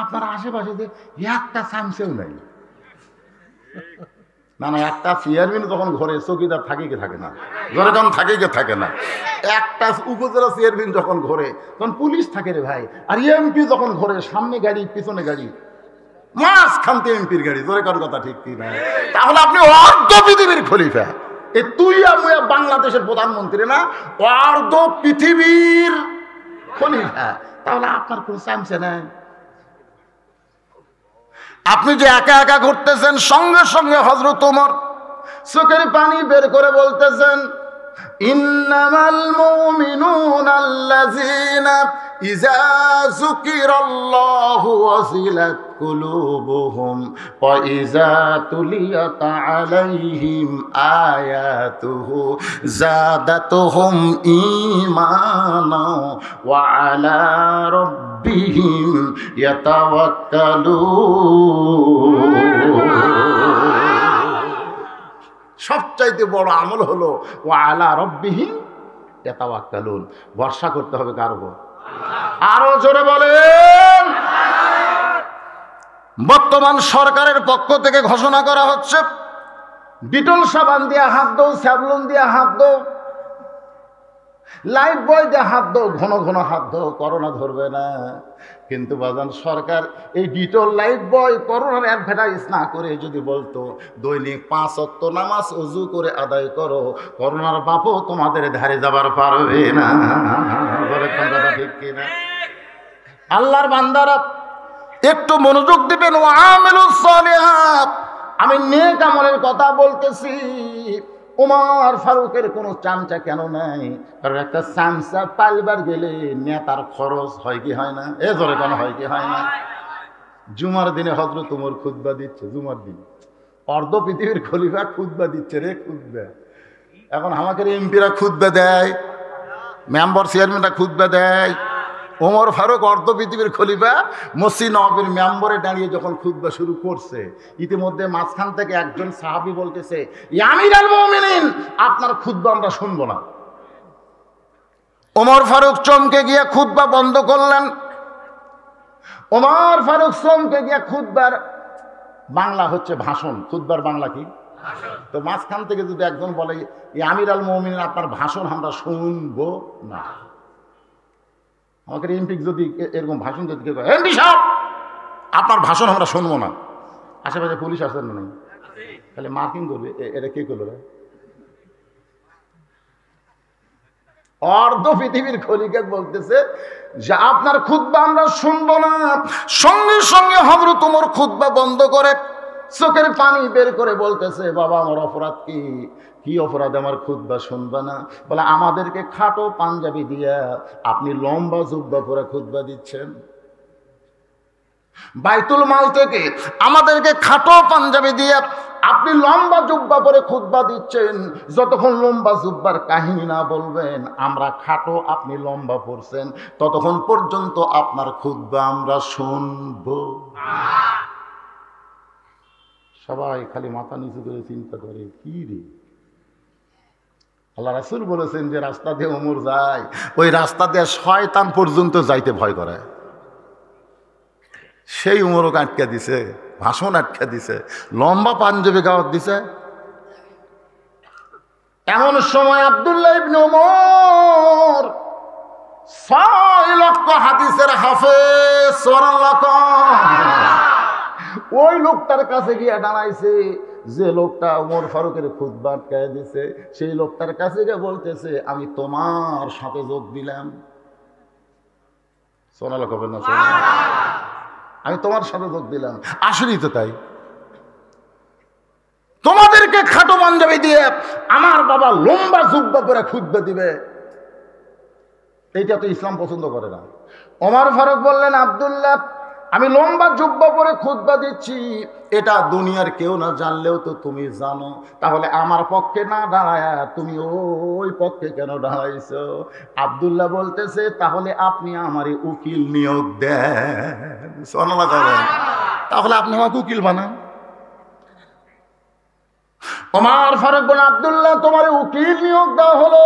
আপনার আশেপাশে যে একটা চামচেও নাই। না না, একটা চেয়ারম্যান যখন ঘরে, চৌকিদার থাকে কি থাকে না? ঘরে যখন থাকে কি থাকে না? একটা উপজেলা চেয়ারম্যান যখন ঘরে, তখন পুলিশ থাকে রে ভাই। আর এমপি যখন ঘরে, সামনে গাড়ি পিছনে গাড়ি, মাঝখানতে এমপির গাড়ি। জোরে কোন কথা ঠিক কি না? তাহলে আপনি অর্ধ পৃথিবীর খলিফা। এ তুই আমি বাংলাদেশের প্রধানমন্ত্রী না, অর্ধ পৃথিবীর খলিফা। তাহলে আপনার কোন চামচে নাই। আপনি যে একা একা ঘুরতেছেন, সঙ্গে সঙ্গে হযরত ওমর চোখের পানি বের করে বলতেছেন, ইন্নামাল মুমিনুনা আল্লাযীনা ইযা যুকিরাল্লাহু ওয়াজিলাত কুলুবুহুম ওয়া ইযা তুলিয়াত আলাইহিম আয়াতুহু যাদাতুহুম ঈমানা ওয়া আলা রাব্বিহিম ইয়াতাওয়াক্কালুন। সবচাইতে বড় আমল হলো ওয়া আলা রাব্বিহিম ইয়াতাওয়াক্কালুন। ভরসা করতে হবে কার উপর? আরো জোরে বলেন। বর্তমান সরকারের পক্ষ থেকে ঘোষণা করা হচ্ছে, ডিটল সাবান দিয়ে হাত দাও, স্যাভলন দিয়ে হাত দাও, লাইফ বয় দিয়ে হাত দাও, ঘন ঘন হাত দাও, করোনা ধরবে না। কিন্তু বাজান, সরকার এই ডিটল, লাইফ বয়, করোনার অ্যাডভার্টাইজ না করে যদি বলতো দৈনিক 5 ওয়াক্ত নামাজ ওযু করে আদায় করো, করোনার বাপও তোমাদের ধারে যাবার পারবে না। বলে কোন কথা ঠিক কিনা? আল্লাহর বান্দারা একটু মনোযোগ দিবেন। ওয়ামিলুস সালিহাত, আমি নেক আমলের কথা বলতেছি। ওমর ফারুকের কোনো চামচা কেন নাই? কারণ একটা চামচা পালবার গেলে নেতার খরচ হয় কি হয় না? এ ধরে কেন হয় কি হয় না? জুমার দিনে হযরত ওমর খুতবা দিচ্ছে, জুমার দিন অর্ধ পৃথিবীর খলিফা খুতবা দিচ্ছে রে, খুতবা। এখন আমাদের এমপিরা খুতবা দেয়, মেম্বার চেয়ারম্যানরা খুতবা দেয়। ওমর ফারুক অর্ধ পৃথিবীর খলিফা মসজিদ নববীর মেম্বরে দাঁড়িয়ে যখন খুতবা শুরু করছে, ইতিমধ্যে মাঝখান থেকে একজন সাহাবী বলতেছে, ইয়া আমিরুল মুমিনিন, আপনার খুতবা আমরা শুনবো না। ওমর ফারুক চমকে গিয়ে খুতবা বন্ধ করলেন। ওমর ফারুক চমকে গিয়ে, খুতবার বাংলা হচ্ছে ভাষণ, খুতবার বাংলা কি? তো মাঝখান থেকে যদি একজন বলে, ইয়া আমিরুল মুমিনিন, আপনার ভাষণ আমরা শুনবো না। আমাকে এমপি যদি এরকম ভাষণ দিতে কেউ, এমপি সাহেব আপনার ভাষণ আমরা শুনবো না, আশেপাশে পুলিশ আসেন না, তাহলে মার্কিং করবে, এটা কে করলো? অর্ধ পৃথিবীর খলিফা বলতেছে যে আপনার খুতবা আমরা শুনবো না। সঙ্গে সঙ্গে হযরত ওমর খুতবা বন্ধ করে চোখের পানি বের করে বলতেছে, বাবা, আমার অপরাধ কি? কি অপরাধ আমার খুতবা শুনবা না? বলে, আমাদেরকে খাটো পাঞ্জাবি দিয়া আপনি লম্বা জুব্বা পরে খুতবা দিচ্ছেন। বাইতুল মাল থেকে আমাদেরকে খাটো পাঞ্জাবি দিয়ে আপনি লম্বা জুব্বা পরে খুতবা দিচ্ছেন। যতক্ষণ লম্বা জুব্বার কাহিনী না বলবেন, আমরা খাটো আপনি লম্বা পড়ছেন, ততক্ষণ পর্যন্ত আপনার খুতবা আমরা শুনব। সবাই খালি মাথা নিচু করে চিন্তা করে, কি রে, আল্লাহ রাসূল বলেছেন যে রাস্তা দিয়ে ওমর যায়, ওই রাস্তা দিয়ে শয়তান পর্যন্ত যাইতে ভয় করে। সেই উমরও আটকে দিছে, ভাষণ আটকে দিছে, লম্বা পাঞ্জাবি গাওয়াত দিছে। এমন সময় আব্দুল্লাহ ইবনে ওমর 6 লক্ষ হাদিসের হাফেজ, ওই লোকটার কাছে গিয়ে দাঁড়াইছে, যে লোকটা ওমর ফারুকের খুতবা আটকায় দিছে, সেই লোকটার কাছে গিয়ে বলতেছে, আমি তোমার সাথে যোগ দিলাম। সোনালা কবে না, আমি তোমার সাথে যোগ দিলাম। আসলেই তো তাই, তোমাদেরকে খাটো পাঞ্জাবি দিয়ে আমার বাবা লম্বা জুব্বা করে খুতবা দিবে, এইটা তো ইসলাম পছন্দ করে না। ওমর ফারুক বললেন, আব্দুল্লাহ, আমি লম্বা জুব্বা পরে খুতবা দিচ্ছি, এটা দুনিয়ার কেউ না জানলেও তো তুমি জানো, তাহলে আমার পক্ষে না দাঁড়ায় তুমি ওই পক্ষে কেন দাঁড়াইছো? আব্দুল্লাহ বলতেছে, তাহলে আপনি আমারে উকিল নিয়োগ দেন। সুবহানাল্লাহ করেন, তাহলে আপনি আমাকে উকিল বানান। ওমর ফারুক বলেন, আব্দুল্লাহ, তোমার উকিল নিয়োগ দেওয়া হলো।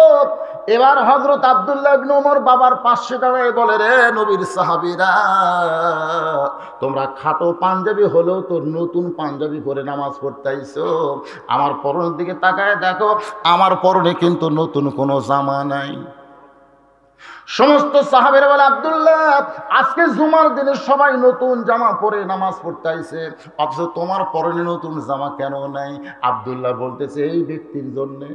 এবার হযরত আব্দুল্লাহ ইবনে ওমর বাবার পাশে দাঁড়ায় বলে, রে নবীর সাহাবীরা, তোমরা খাটো পাঞ্জাবি হলেও তো নতুন পাঞ্জাবি পরে নামাজ পড়তে আইছো, আমার পরনের দিকে তাকায় দেখো, আমার পরনে কিন্তু নতুন কোনো জামা নাই। সমস্ত সাহাবীরা বলে, আব্দুল্লাহ, আজকে জুমার দিনে সবাই নতুন জামা পরে নামাজ পড়তে আইছে, অথচ তোমার পরনে নতুন জামা কেন নাই? আব্দুল্লাহ বলতেছে, এই ব্যক্তির জন্যে।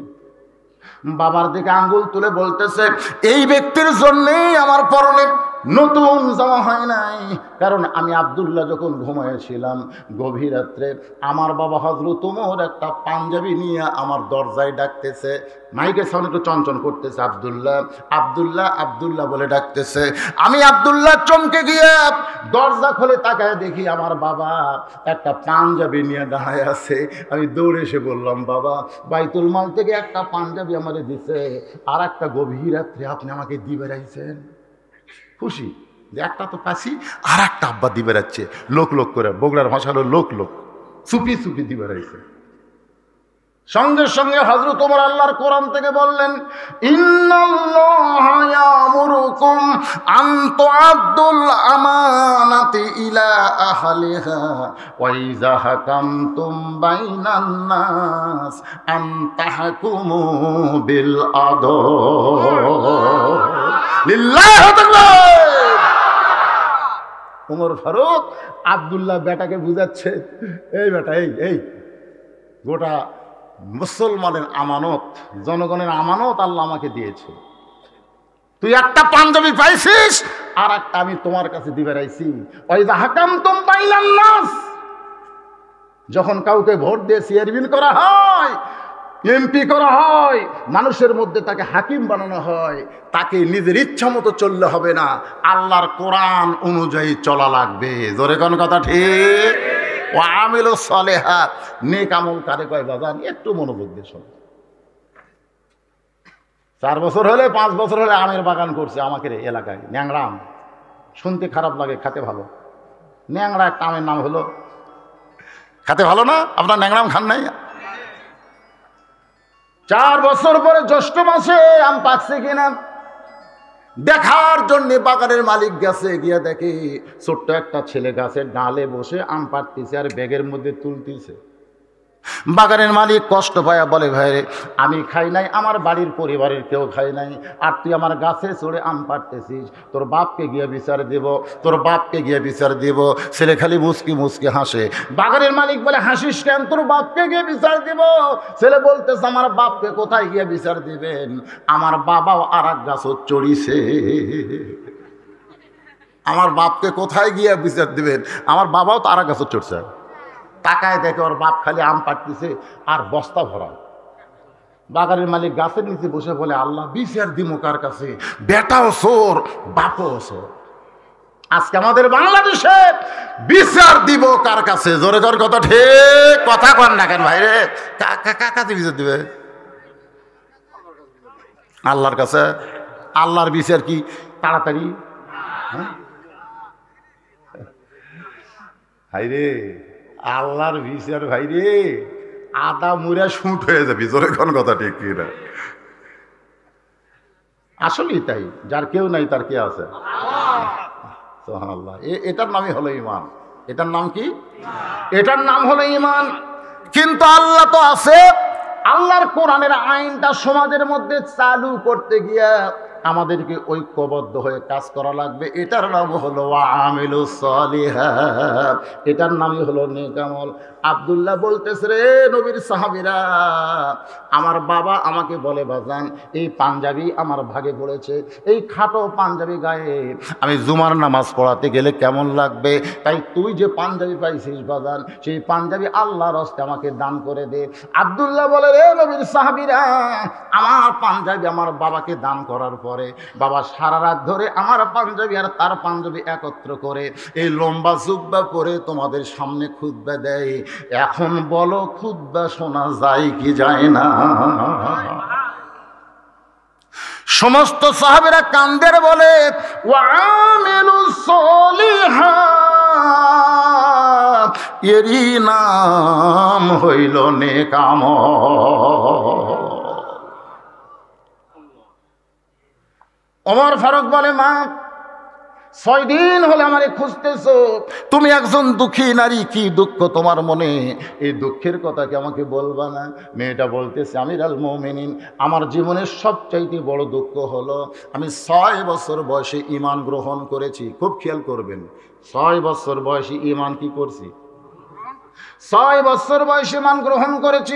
বাবার দিকে আঙ্গুল তুলে বলতেছে, এই ব্যক্তির জন্যেই আমার পরনে নতুন জামা হয় নাই। কারণ আমি আব্দুল্লাহ যখন ঘুমাইছিলাম গভীর রাত্রে, আমার বাবা হযরত ওমর একটা পাঞ্জাবি নিয়ে আমার দরজায় ডাকতেছে, মাইকের সামনে একটু চঞ্চন করতেছে, আব্দুল্লাহ আব্দুল্লাহ আব্দুল্লাহ বলে ডাকতেছে। আমি আব্দুল্লাহ চমকে গিয়ে দরজা খুলে তাকায় দেখি আমার বাবা একটা পাঞ্জাবি নিয়ে দাঁড়ায় আছে। আমি দৌড়ে এসে বললাম, বাবা, বাইতুল মাল থেকে একটা পাঞ্জাবি আমারে দিছে, আর একটা গভীর রাত্রে আপনি আমাকে দিয়ে বেড়াইছেন। খুশি যে একটা তো পাচ্ছি, আর একটা আব্বা দিয়ে বেড়াচ্ছে, লোক লোক করে, বগুড়ার ভাষা হলো লোক লোক, চুপি চুপি দিয়ে বেড়াইছে। সঙ্গে সঙ্গে হযরত ওমর আল্লাহর কোরআন থেকে বললেন, ইন্নাল্লাহা ইয়ামুরুকুম আন তুআদ্দুল আমানাতি ইলা আহলিহা ওয়া ইযা হাকামতুম বাইনান নাস আন তাহকুমু বিল আদল। লিল্লাহি তাকবীর। ওমর ফারুক আব্দুল্লাহ বেটাকে বুঝাচ্ছে, এই বেটা, এই গোটা মুসলমানের আমানত, জনগণের আমানত আল্লাহ আমাকে দিয়েছে, তুই একটা পাঞ্জাবি পাইছিস, আর একটা আমি তোমার কাছে দিবে রাইছি। ওয়াইযা হাকামতুম বাইনান নাস, যখন কাউকে ভোট দিয়ে চেয়ারম্যান করা হয়, এমপি করা হয়, মানুষের মধ্যে তাকে হাকিম বানানো হয়, তাকে নিজের ইচ্ছা মতো চললে হবে না, আল্লাহর কোরআন অনুযায়ী চলা লাগবে। জোরে কোন কথা ঠিক? ও আমিলু সালেহাত, নেক আমল কারে কয় বাজান, একটু মনোযোগ দিয়ে শোনো। 4 বছর হলে 5 বছর হলে আমের বাগান করছে আমাদের এলাকায়, ন্যাংরা আম, শুনতে খারাপ লাগে, খেতে ভালো। ন্যাংরা একটা আমের নাম হলো, খেতে ভালো না? আপনার ন্যাংরা আম খান নাই? 4 বছর পরে জ্যৈষ্ঠ মাসে আম পাকছে কিনা দেখার জন্য বাগানের মালিক গেছে, গিয়া দেখে ছোট্ট একটা ছেলে গাছের ডালে বসে আম পাড়তেছে আর ব্যাগের মধ্যে তুলতেছে। বাগানের মালিক কষ্ট পায়া বলে, ভাই রে, আমি খাই নাই, আমার বাড়ির পরিবারের কেউ খাই নাই, আর তুই আমার গাছে চড়ে আম পাড়তেছিস, তোর বাপকে গিয়ে বিচার দেব, তোর বাপকে গিয়ে বিচার দেব। ছেলে খালি মুচকি মুচকি হাসে। বাগানের মালিক বলে, হাসিস কেন? তোর বাপকে গিয়ে বিচার দিব। ছেলে বলতেছে, আমার বাপকে কোথায় গিয়ে বিচার দিবেন? আমার বাবাও আর এক গাছও চড়িছে। আমার বাপকে কোথায় গিয়ে বিচার দিবেন? আমার বাবাও তো আর এক গাছও চড়ছে। তাকায় দেখে ওর বাপ খালি আম পাড়তেছে আর বস্তা ভরা। বাগানের মালিক গাছের নিচে বসে বলে, আল্লাহ বিচার দিমো কার কাছে? বেটাও চোর, বাপও চোর। আজকে আমাদের বাংলাদেশে বিচার দিব কার কাছে? জোরে জোর কথা, ঠিক কথা কন না কেন ভাই রে? কাছে বিচার দিবে? আল্লাহর কাছে। আল্লাহর বিচার কি তাড়াতাড়ি? ভাই রে, আল্লাহর বিচার ভাই রে আদা মুড়া শুট হয়ে যাবি। জোরে কোন কথা, ঠিক কি না? আসলেই তাই, যার কেউ নাই তার কে আছে? সুবহানাল্লাহ। এটার নামই হলো ঈমান। এটার নাম কি? এটার নাম হলো ঈমান। কিন্তু আল্লাহ তো আছে। আল্লাহর কোরআনের আইনটা সমাজের মধ্যে চালু করতে গিয়া আমাদেরকে ঐক্যবদ্ধ হয়ে কাজ করা লাগবে। এটার নাম হলো আমিলুস সলিহাত। এটার নামই হলো নেক আমল। আব্দুল্লাহ বলতেছে, রে নবীর সাহাবীরা, আমার বাবা আমাকে বলে, বাজান এই পাঞ্জাবি আমার ভাগে পড়েছে, এই খাটো পাঞ্জাবি গায়ে আমি জুমার নামাজ পড়াতে গেলে কেমন লাগবে, তাই তুই যে পাঞ্জাবি পাইছিস বাজান, সেই পাঞ্জাবি আল্লাহর হস্তে আমাকে দান করে দে। আব্দুল্লাহ বলে, রে নবীর সাহাবীরা, আমার পাঞ্জাবি আমার বাবাকে দান করার পরে বাবা সারা রাত ধরে আমার পাঞ্জাবি আর তার পাঞ্জাবি একত্র করে এই লম্বা জুব্বা পরে তোমাদের সামনে খুতবা দেয়। এখন বলো খুতবা শোনা যায় কি যায় না? সমস্ত সাহাবীরা কান্দের বলে, ওয়ামিলুস সলিহাত, এরই নাম হইল নেক আমল। ওমর ফারুক বলে, মা 6 দিন হলে আমারে খুঁজতেছো, তুমি একজন দুঃখী নারী, কি দুঃখ তোমার মনে? এই দুঃখের কথা কি আমাকে বলবা না? মেয়েটা বলতেছে, আমিরুল মুমিনিন, আমার জীবনের সবচাইতে বড় দুঃখ হলো আমি 6 বছর বয়সে ঈমান গ্রহণ করেছি। খুব খেয়াল করবেন, 6 বছর বয়সে ঈমান কি করছি? 6 বছর বয়সে ঈমান গ্রহণ করেছি।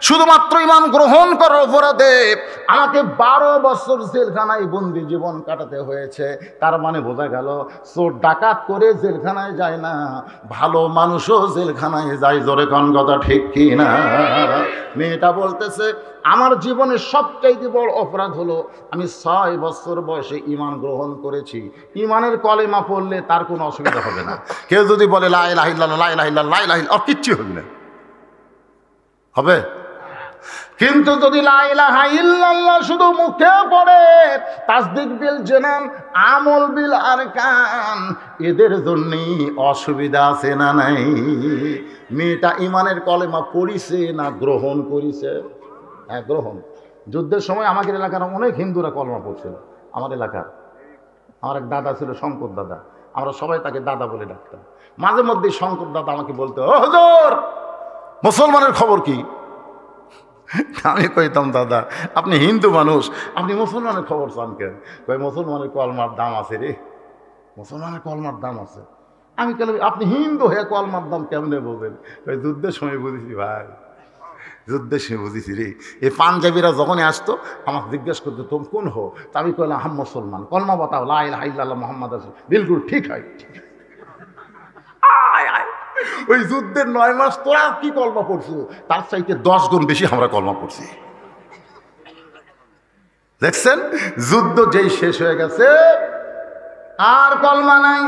শুধুমাত্র ঈমান গ্রহণ করার অপরাধে আমাকে 12 বছর জেলখানায় বন্দি জীবন কাটাতে হয়েছে। তার মানে বোঝা গেল, চোর ডাকাত করে জেলখানায় যায় না, ভালো মানুষও জেলখানায় যায়। জোরে কোন কথা, ঠিক কি না? মেয়েটা বলতেছে, আমার জীবনের সবচাইতে বড় অপরাধ হলো আমি 6 বছর বয়সে ঈমান গ্রহণ করেছি। ঈমানের কলেমা পড়লে তার কোনো অসুবিধা হবে না। কেউ যদি বলে লা ইলাহা ইল্লাল্লাহ, লা ইলাহা ইল্লাল্লাহ, লা ইলাহা ইল্লাল্লাহ, কিচ্ছু হবে না, হবে। কিন্তু যদি লা ইলাহা ইল্লাল্লাহ শুধু মুখে পড়ে, তাসদিক বিল জানান, আমল বিল আরকান, এদের জন্যই অসুবিধা আছে না নাই? মেয়েটা ঈমানের কলেমা পড়িছে না গ্রহণ করিছে? হ্যাঁ, গ্রহণ। যুদ্ধের সময় আমাদের এলাকার অনেক হিন্দুরা কলমা পড়ছিল। আমার এলাকার আমার এক দাদা ছিল, শঙ্কর দাদা, আমরা সবাই তাকে দাদা বলে ডাকতাম। মাঝে মধ্যে শঙ্কর দাদা আমাকে বলতো, ও হুজুর, মুসলমানের খবর কি? আমি কইতাম, দাদা আপনি হিন্দু মানুষ, আপনি মুসলমানের খবর চান কেন? কই, মুসলমানের কলমার দাম আছে রে, মুসলমানের কলমার দাম আছে। আমি কেন, আপনি হিন্দু হয়ে কলমার দাম কেমনে বোঝেন? ওই যুদ্ধের সময় বুঝেছি ভাই, যুদ্ধের সময় বুঝেছি রে। এই পাঞ্জাবিরা যখনই আসতো আমাকে জিজ্ঞেস করতো, তুমি কোন হো? তা আমি কইলাম, হাম মুসলমান। কলমা বাতাও, লা ইলাহা ইল্লাল্লাহ মুহাম্মাদ রাসূলুল্লাহ। বিলকুল ঠিক হয়। ওই যুদ্ধের 9 মাস তোরা কি কলমা পড়ছো, তার চাইতে 10 গুণ বেশি আমরা কলমা পড়ছি। দেখছেন, যুদ্ধ যেই শেষ হয়ে গেছে আর কলমা নাই।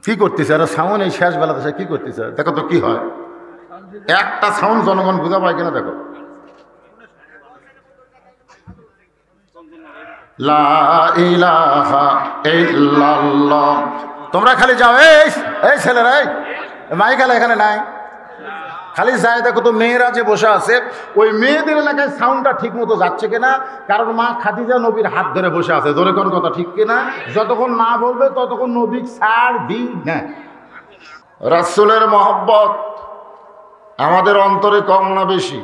কি করতেছে আর সাউন্ড এই শেষ বেলাতে কি করতেছে? দেখো তো কি হয়, একটা সাউন্ড জনগণ বুঝা পায় কিনা দেখো। লা ইলাহা ইল্লাল্লাহ। তোমরা খালি যাও, এই ছেলেরা, মাই খেলা এখানে নাই, খালি যায় দেখো তো মেয়েরা যে বসে আছে, ওই মেয়েদের এলাকায় সাউন্ডটা ঠিক মতো যাচ্ছে কিনা। কারণ মা খাদিজা নবীর হাত ধরে বসে আছে। জোরে কোন কথা, ঠিক কিনা? যতক্ষণ না বলবে ততক্ষণ নবী ছাড় দিই না। রাসূলের মহব্বত আমাদের অন্তরে কম না বেশি?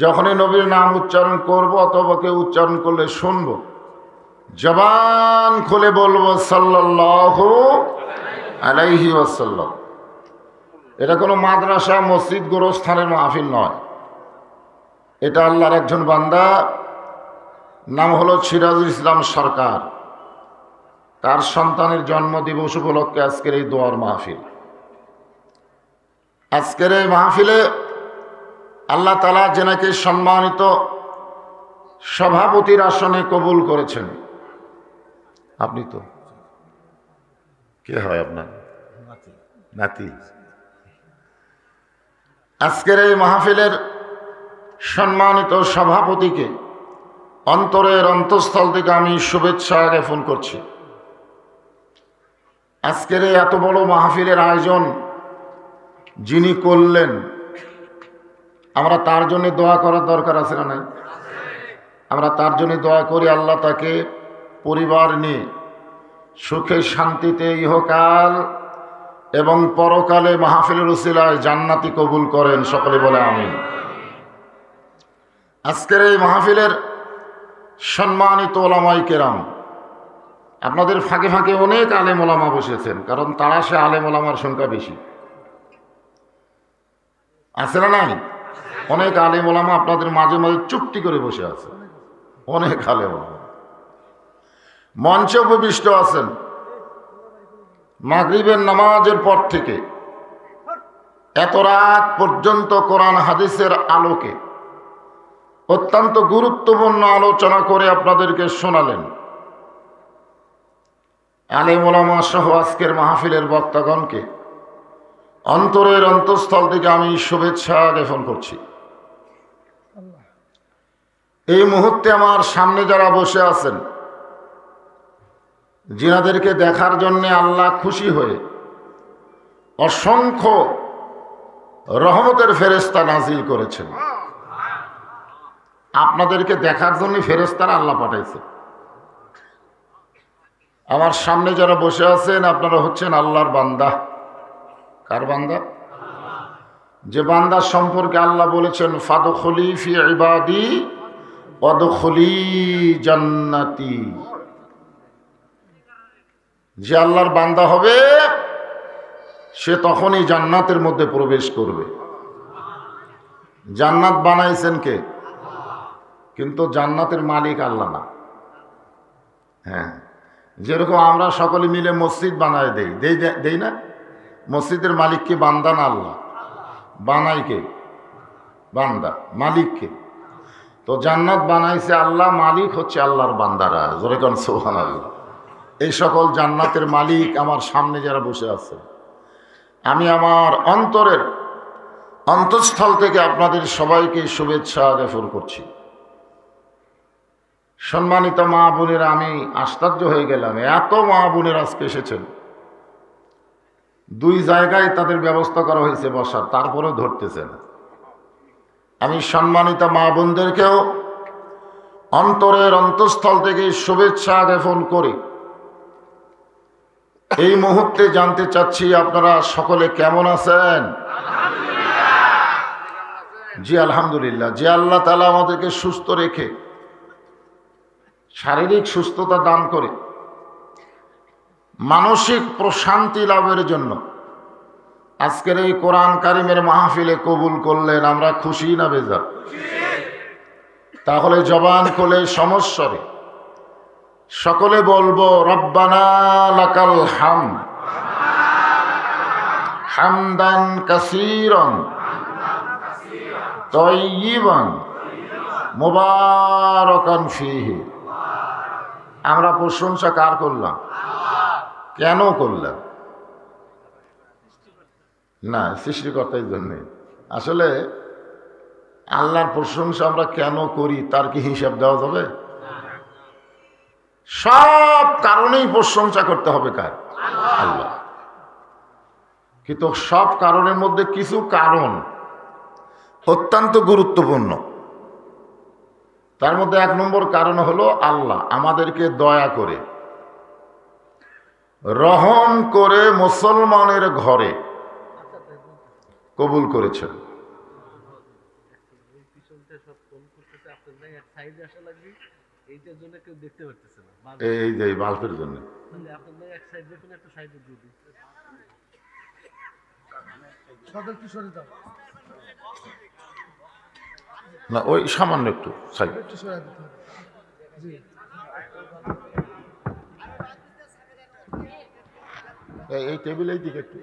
যখনই নবীর নাম উচ্চারণ করব অথবা কেউ উচ্চারণ করলে শুনবো, জবান খুলে বলবো সাল্লাল্লাহু আলাইহি ওয়াসাল্লাম। এটা কোনো মাদ্রাসা, মসজিদ, গোরস্থানের মাহফিল নয়। এটা আল্লাহর একজন বান্দা, নাম হলো সিরাজুল ইসলাম সরকার, তার সন্তানের জন্মদিবস উপলক্ষে আজকের এই দোয়ার মাহফিল। আজকের এই মাহফিলে আল্লাহ তাআলা যেনাকে সম্মানিত সভাপতির আসনে কবুল করেছেন, আপনি তো কে হয় আপনার? নাতি। আজকের এই মাহফিলের সম্মানিত সভাপতিকে অন্তরের অন্তঃস্থল থেকে আমি শুভেচ্ছা জ্ঞাপন করছি। আজকের এই এত বড় মাহফিলের আয়োজন যিনি করলেন, আমরা তার জন্য দোয়া করার দরকার আছে না নাই? আমরা তার জন্য দোয়া করি, আল্লাহ তাকে পরিবার নিয়ে সুখে শান্তিতে ইহকাল এবং পরকালে মাহফিলের উসিলায় জান্নাতি কবুল করেন। সকলে বলে আমিন। আজকের এই মাহফিলের সম্মানিত ওলামায়ে কেরাম, আপনাদের ফাঁকে ফাঁকে অনেক আলেম ওলামা বসেছেন, কারণ তারা সে আলেম ওলামার সংখ্যা বেশি আছে না নাই? অনেক আলেম ওলামা আপনাদের মাঝে মাঝে চুপটি করে বসে আছে, অনেক আলেম ওলামা মঞ্চে উপবিষ্ট আছেন। মাগরিবের নামাজের পর থেকে এত রাত পর্যন্ত কোরআন হাদিসের আলোকে অত্যন্ত গুরুত্বপূর্ণ আলোচনা করে আপনাদেরকে শোনালেন। আলেম ওলামা সহ আজকের মাহফিলের বক্তাগণকে অন্তরের অন্তঃস্থল থেকে আমি শুভেচ্ছা জ্ঞাপন করছি। এই মুহূর্তে আমার সামনে যারা বসে আছেন, যিনাদেরকে দেখার জন্যে আল্লাহ খুশি হয়ে অসংখ্য রহমতের ফেরেশতা নাজিল করেছেন, আপনাদেরকে দেখার জন্য ফেরেশতারা আল্লাহ পাঠাইছে। আমার সামনে যারা বসে আছেন, আপনারা হচ্ছেন আল্লাহর বান্দা। কার বান্দা? যে বান্দার সম্পর্কে আল্লাহ বলেছেন, ফাদখুলি ফি ইবাদি ওয়াদখুলি জান্নাতি। যে আল্লাহর বান্দা হবে সে তখনই জান্নাতের মধ্যে প্রবেশ করবে। জান্নাত বানাইছেন কে? কিন্তু জান্নাতের মালিক আল্লাহ না। হ্যাঁ, যেরকম আমরা সকলে মিলে মসজিদ বানায় দেই না? মসজিদের মালিক কি বান্দা না আল্লাহ? বানাই কে? বান্দা। মালিক কে? তো জান্নাত বানাইছে আল্লাহ, মালিক হচ্ছে আল্লাহর বান্দারা। জোরে কোন সুবহানাল্লাহ। এই সকল জান্নাতের মালিক আমার সামনে যারা বসে আছে, আমি আমার অন্তরের অন্তঃস্থল থেকে আপনাদের সবাইকে শুভেচ্ছা জ্ঞাপন করছি। সম্মানিত মা বোনেরা, আমি আশ্চর্য হয়ে গেলাম, এত মা বোনের আজকে এসেছেন। 2 জায়গায় তাদের ব্যবস্থা করা হয়েছে বসার, তারপরেও ধরতেছে না। আমি সম্মানিত মা বোনদেরকেও অন্তরের অন্তঃস্থল থেকে শুভেচ্ছা জ্ঞাপন করি। এই মুহূর্তে জানতে চাচ্ছি আপনারা সকলে কেমন আছেন? জি আলহামদুলিল্লাহ। যে আল্লাহ তাআলা আমাদেরকে সুস্থ রেখে শারীরিক সুস্থতা দান করে মানসিক প্রশান্তি লাভের জন্য আজকের এই কোরআন কারিমের মাহফিলে কবুল করলেন, আমরা খুশি না বেজার? তাহলে জবান খুলে সমস্বরে সকলে বলবো, রব্বানা লাকাল হামদ হামদান কাসীরান তাইয়িবান মুবারাকান ফীহি। আমরা প্রশংসা কার করলাম? কেন করলাম? না, সৃষ্টিকর্তার জন্য। আসলে আল্লাহর প্রশংসা আমরা কেন করি তার কি হিসাব দেওয়া যাবে? সব কারণেই প্রশংসা করতে হবে কার? আল্লাহ। কিন্তু সব কারণের মধ্যে কিছু কারণ অত্যন্ত গুরুত্বপূর্ণ। তার মধ্যে 1 নম্বর কারণ হলো আল্লাহ আমাদেরকে দয়া করে রহম করে মুসলমানের ঘরে কবুল করেছেন। এই যে বাল্বের জন্য না, ওই সামান্য একটু সাইড। এই টেবিল এই দিকে একটু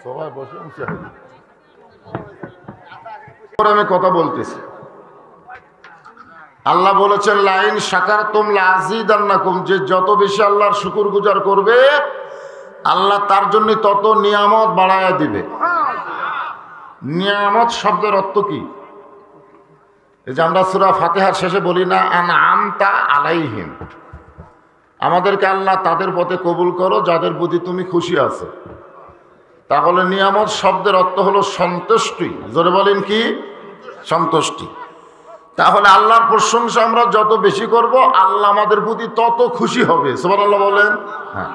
সবাই বসে আমি কথা বলতেছি। আল্লাহ বলেছেন লাইন শাকারতুম লাযীদান্নাকুম, যে যত বেশি আল্লাহর শুকরগুজার করবে আল্লাহ তার জন্য তত নিয়ামত বাড়ায়া দিবে। নিয়ামত শব্দের অর্থ কি? এই যে আমরা সূরা ফাতিহার শেষে বলি না আনআমতা আলাইহিম, আমাদেরকে আল্লাহ তাদের পথে কবুল করো যাদের প্রতি তুমি খুশি আছো। তাহলে নিয়ামত শব্দের অর্থ হলো সন্তুষ্টি। জোরে বলেন কি? সন্তুষ্টি। তাহলে আল্লাহর প্রশংসা আমরা যত বেশি করব আল্লাহ আমাদের প্রতি তত খুশি হবে। সুবহানাল্লাহ বলেন। হ্যাঁ,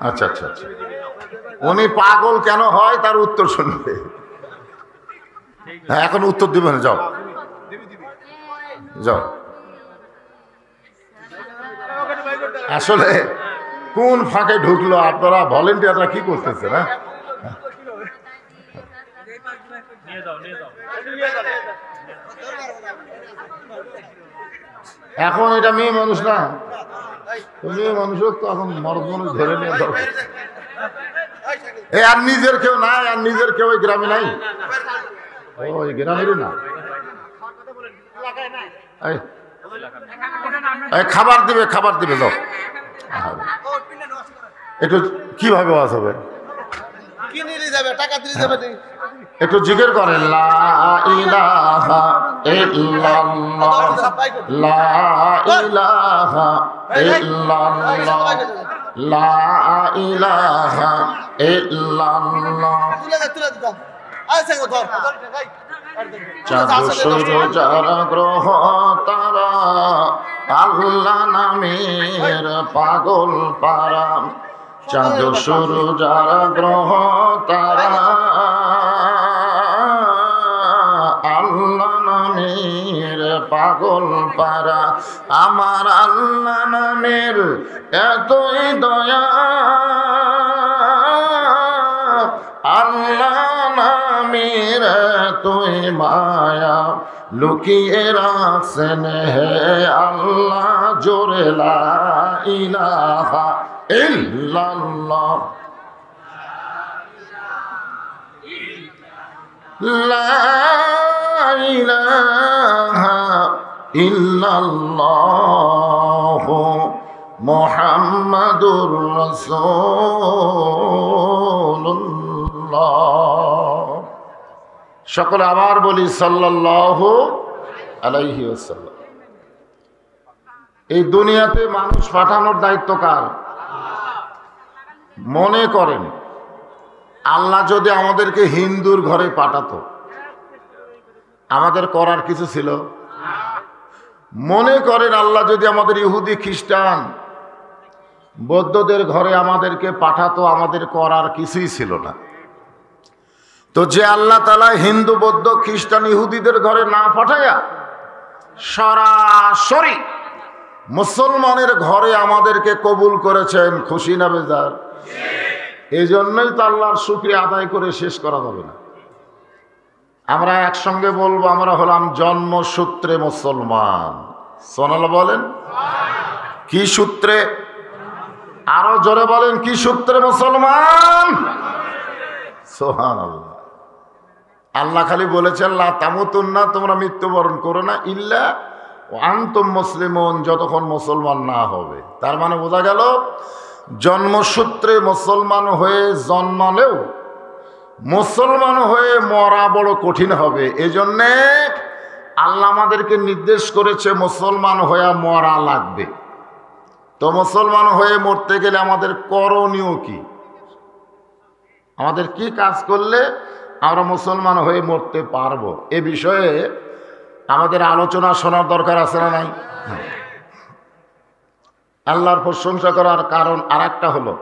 আচ্ছা আচ্ছা আচ্ছা, উনি পাগল কেন হয় তার উত্তর শুনবে। হ্যাঁ, এখন উত্তর দিবেন, যাও যাও। আসলে কোন ফাঁকে ঢুকলো? আপনারা ভলেন্টিয়াররা কি করতেছে না? এখন এটা মেয়ে মানুষ না, মেয়ে মানুষও তো এখন মর্দ মানুষ ধরে নিয়ে দরকার। আর নিজের কেউ নাই, আর নিজের কেউ ওই গ্রামে নাই, ওই গ্রামেরই না। খাবার দিবে, খাবার দিবে, যাও। একটু কিভাবে ওয়াজ হবে? একটু জিকির করেন, লা ইলাহা ইল্লাল্লাহ, লা ইলাহা ইল্লাল্লাহ, লা ইলাহা ইল্লাল্লাহ। চাঁদ সূরজ গ্রহ তারা আল্লাহ নামের পাগল পারা, চাঁদ সূরজ গ্রহ তারা আল্লাহ নামের পাগল পারা। আমার আল্লাহ নামের এতই দয়া, আল্লাহ নামের এতই মায়া, লুকিয়ে রাখছেন হে আল্লাহ জোরে লা ইলাহা ইল্লাল্লাহ, লা ইলাহা ইল্লাল্লাহ মুহাম্মাদুর রাসূলুল্লাহ। সকলে আবার বলি সাল্লাল্লাহু আলাইহি ওয়াসাল্লাম। এই দুনিয়াতে মানুষ পাঠানোর দায়িত্ব কার? মনে করেন আল্লাহ যদি আমাদেরকে হিন্দুর ঘরে পাঠাতো, আমাদের করার কিছু ছিল? মনে করেন আল্লাহ যদি আমাদের ইহুদি খ্রিস্টান বৌদ্ধদের ঘরে আমাদেরকে পাঠাতো, আমাদের করার কিছুই ছিল না। তো যে আল্লাহ তাআলা হিন্দু বৌদ্ধ খ্রিস্টান ইহুদিদের ঘরে না পাঠায়া সরাসরি মুসলমানের ঘরে আমাদেরকে কবুল করেছেন, খুশি না বেজার? এই জন্যই তো আল্লাহর শুকরিয়া আদায় করে শেষ করা যাবে না। আমরা একসঙ্গে বলবো আমরা হলাম জন্মসূত্রে মুসলমান। সুবহানাল্লাহ বলেন। কি সূত্রে? আরো জোরে বলেন, কি সূত্রে মুসলমান? সুবহানাল্লাহ। আল্লাহ খালি বলেছেন লা তামুতুন্না, তোমরা মৃত্যুবরণ করো না, ইল্লা ওয়া আনতুম মুসলিমুন, যতক্ষণ মুসলমান না হবে। তার মানে বোঝা গেল জন্মসূত্রে মুসলমান হয়ে জন্মালেও মুসলমান হয়ে মরা বড় কঠিন হবে। এজন্যে আল্লাহ আমাদেরকে নির্দেশ করেছে মুসলমান হয়ে মরা লাগবে। তো মুসলমান হয়ে মরতে গেলে আমাদের করণীয় কি? আমাদের কি কাজ করলে আমরা মুসলমান হয়ে মরতে পারবো? এ বিষয়ে আমাদের আলোচনা শোনার দরকার আছে না নাই? আল্লাহর প্রশংসা করার কারণ আর একটা হলো,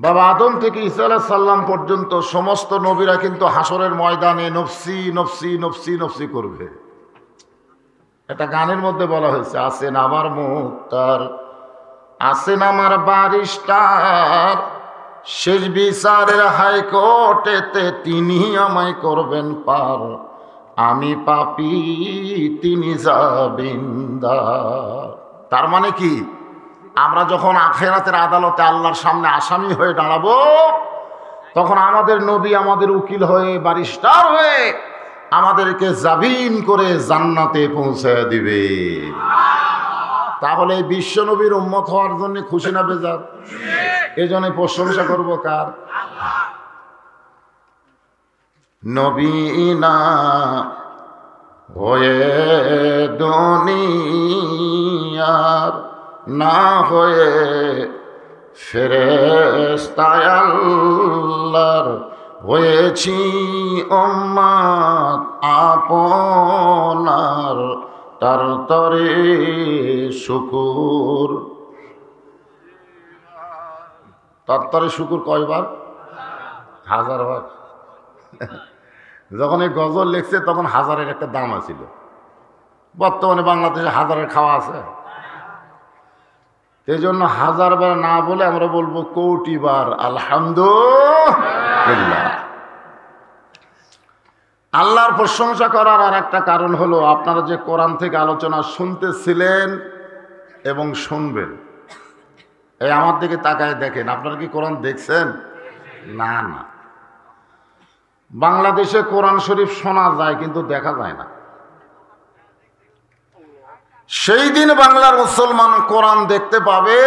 বাবা আদম থেকে ঈসা আলাইহিস সালাম পর্যন্ত সমস্ত নবীরা কিন্তু হাসরের ময়দানে নফসি নফসি নফসি নফসি করবে। এটা গানের মধ্যে বলা হয়েছে, আছেন আমার মুক্তার, আছেন আমার বারিস্টার, শেষ বিচারের হাইকোর্টেতে তিনি আমায় করবেন পার, আমি পাপী তিনি জামিনদার। তার মানে কি? আমরা যখন আখিরাতের আদালতে আল্লাহর সামনে আসামি হয়ে দাঁড়াবো, তখন আমাদের নবী আমাদের উকিল হয়ে, ব্যারিস্টার হয়ে আমাদেরকে জামিন করে জান্নাতে পৌঁছে দিবে। তাহলে বিশ্ব নবীর উম্মত হওয়ার জন্য খুশি না বেজার? এই জন্য প্রশংসা করবো কার? নবী না হয়ে দুনিয়ার, না হয়ে ফেরেশতায় আল্লাহর, হয়েছি উম্মত আপনার, তার তরে শুকুর। তার তরে শুকুর কয়বার? 1000 বার। যখন এই গজল লিখছে তখন 1000-এর একটা দাম আছিল। বর্তমানে বাংলাদেশে 1000-এর খাওয়া আছে। এই জন্য 1000 বার না বলে আমরা বলবো কোটি বার আলহামদুলিল্লাহ। আল্লাহর প্রশংসা করার আর একটা কারণ হলো, আপনারা যে কোরআন থেকে আলোচনা শুনতেছিলেন এবং শুনবেন, এই আমার দিকে তাকায় দেখেন, আপনারা কি কোরআন দেখছেন? না না, বাংলাদেশে কোরআন শরীফ শোনা যায় কিন্তু দেখা যায় না। সেই দিন বাংলার মুসলমান কোরআন দেখতে পাবে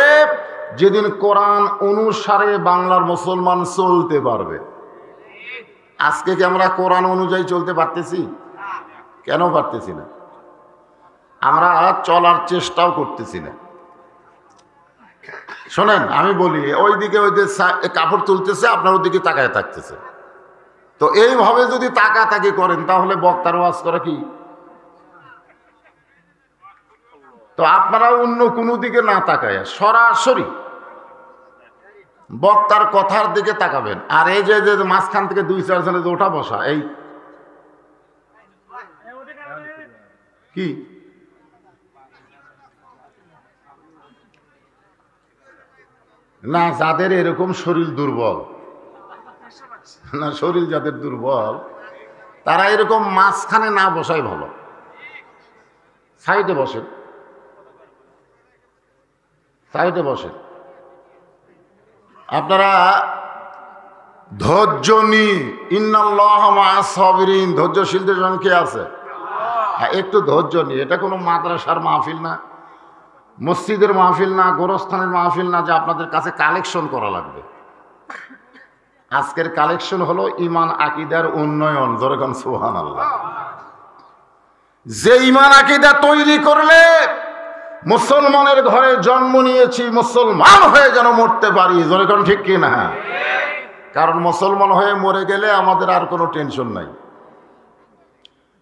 যেদিন কোরআন অনুসারে বাংলার মুসলমান চলতে পারবে। আজকে কি আমরা কোরআন অনুযায়ী চলতে পারতেছি? কেন পারতেছি না? আমরা চলার চেষ্টাও করতেছি না। শোনেন, আমি বলি, ওইদিকে কাপড় তুলতেছে, আপনার ওদিকে তাকায় থাকতেছে। তো এইভাবে যদি তাকাতাকি করেন তাহলে বক্তার ওয়াজ করা কি? তো আপনারা অন্য কোনো দিকে না তাকায় সরাসরি বক্তার কথার দিকে তাকাবেন। আর এই যে মাঝখান থেকে 2-4 জনের যে ওঠা বসা, এই কি না, যাদের এরকম শরীর দুর্বল না, শরীর যাদের দুর্বল তারা এরকম মাঝখানে না বসাই ভালো, সাইডে বসেন, সাইডে বসেন। আপনারা ধৈর্য নিয়ে, ইন্নাল্লাহ মা'আস সাবিরিন, ধৈর্যশীলদের সঙ্গে কে আছে? হ্যাঁ, একটু ধৈর্য নিয়ে। এটা কোনো মাদ্রাসার মাহফিল না, মসজিদের মাহফিল না, গোরস্থানের মাহফিল না যে আপনাদের কাছে কালেকশন করা লাগবে। আজকের কালেকশন হলো ঈমান আকীদার উন্নয়ন। যেরকম সুবহানাল্লাহ। যে ঈমান আকীদা তৈরি করলে মুসলমানের ঘরে জন্ম নিয়েছি, মুসলমান হয়ে যেন মরতে পারি। যেরকম ঠিক কি না? কারণ মুসলমান হয়ে মরে গেলে আমাদের আর কোনো টেনশন নাই।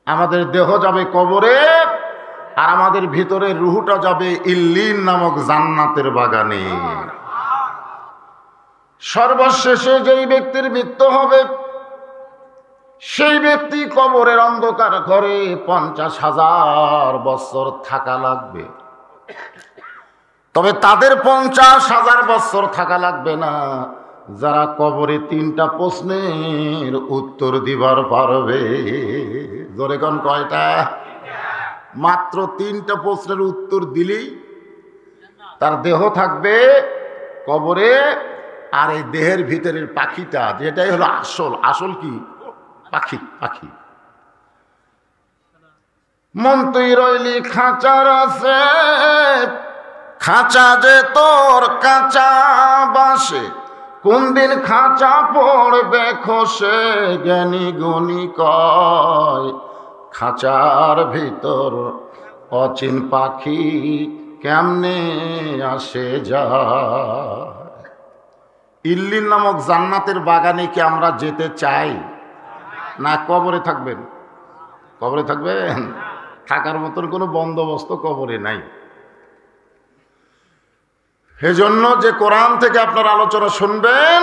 আমাদের দেহ যাবে কবরে, আর আমাদের ভিতরে রুহুটা যাবে ইল্লিন নামক জান্নাতের বাগানে। সর্বশেষে যেই ব্যক্তির মৃত্যু হবে সেই ব্যক্তি কবরের অন্ধকার ঘরে 50,000 বছর থাকা লাগবে। তবে তাদের 50,000 বছর থাকা লাগবে না যারা কবরে 3টা প্রশ্নের উত্তর দিবার পারবে। জোরে কোন কয়টা? মাত্র 3টা প্রশ্নের উত্তর দিলেই তার দেহ থাকবে কবরে, আর এই দেহের ভিতরের পাখিটা, যেটাই হলো আসল। আসল কি? পাখি। পাখি মন তুই রইলি খাঁচার আছে, খাঁচা যে তোর কাঁচা বাসে, কোন দিন খাঁচা পড়বে খসে, জ্ঞানী গুণী কয় খাঁচার ভিতর অচিন পাখি কেমনে আসে যায়। ইল্লিন নামক জান্নাতের বাগানে কি আমরা যেতে চাই? না কবরে থাকবেন? কবরে থাকবেন? থাকার মতন কোনো বন্দোবস্ত কবরে নাই। এজন্য যে কোরআন থেকে আপনার আলোচনা শুনবেন,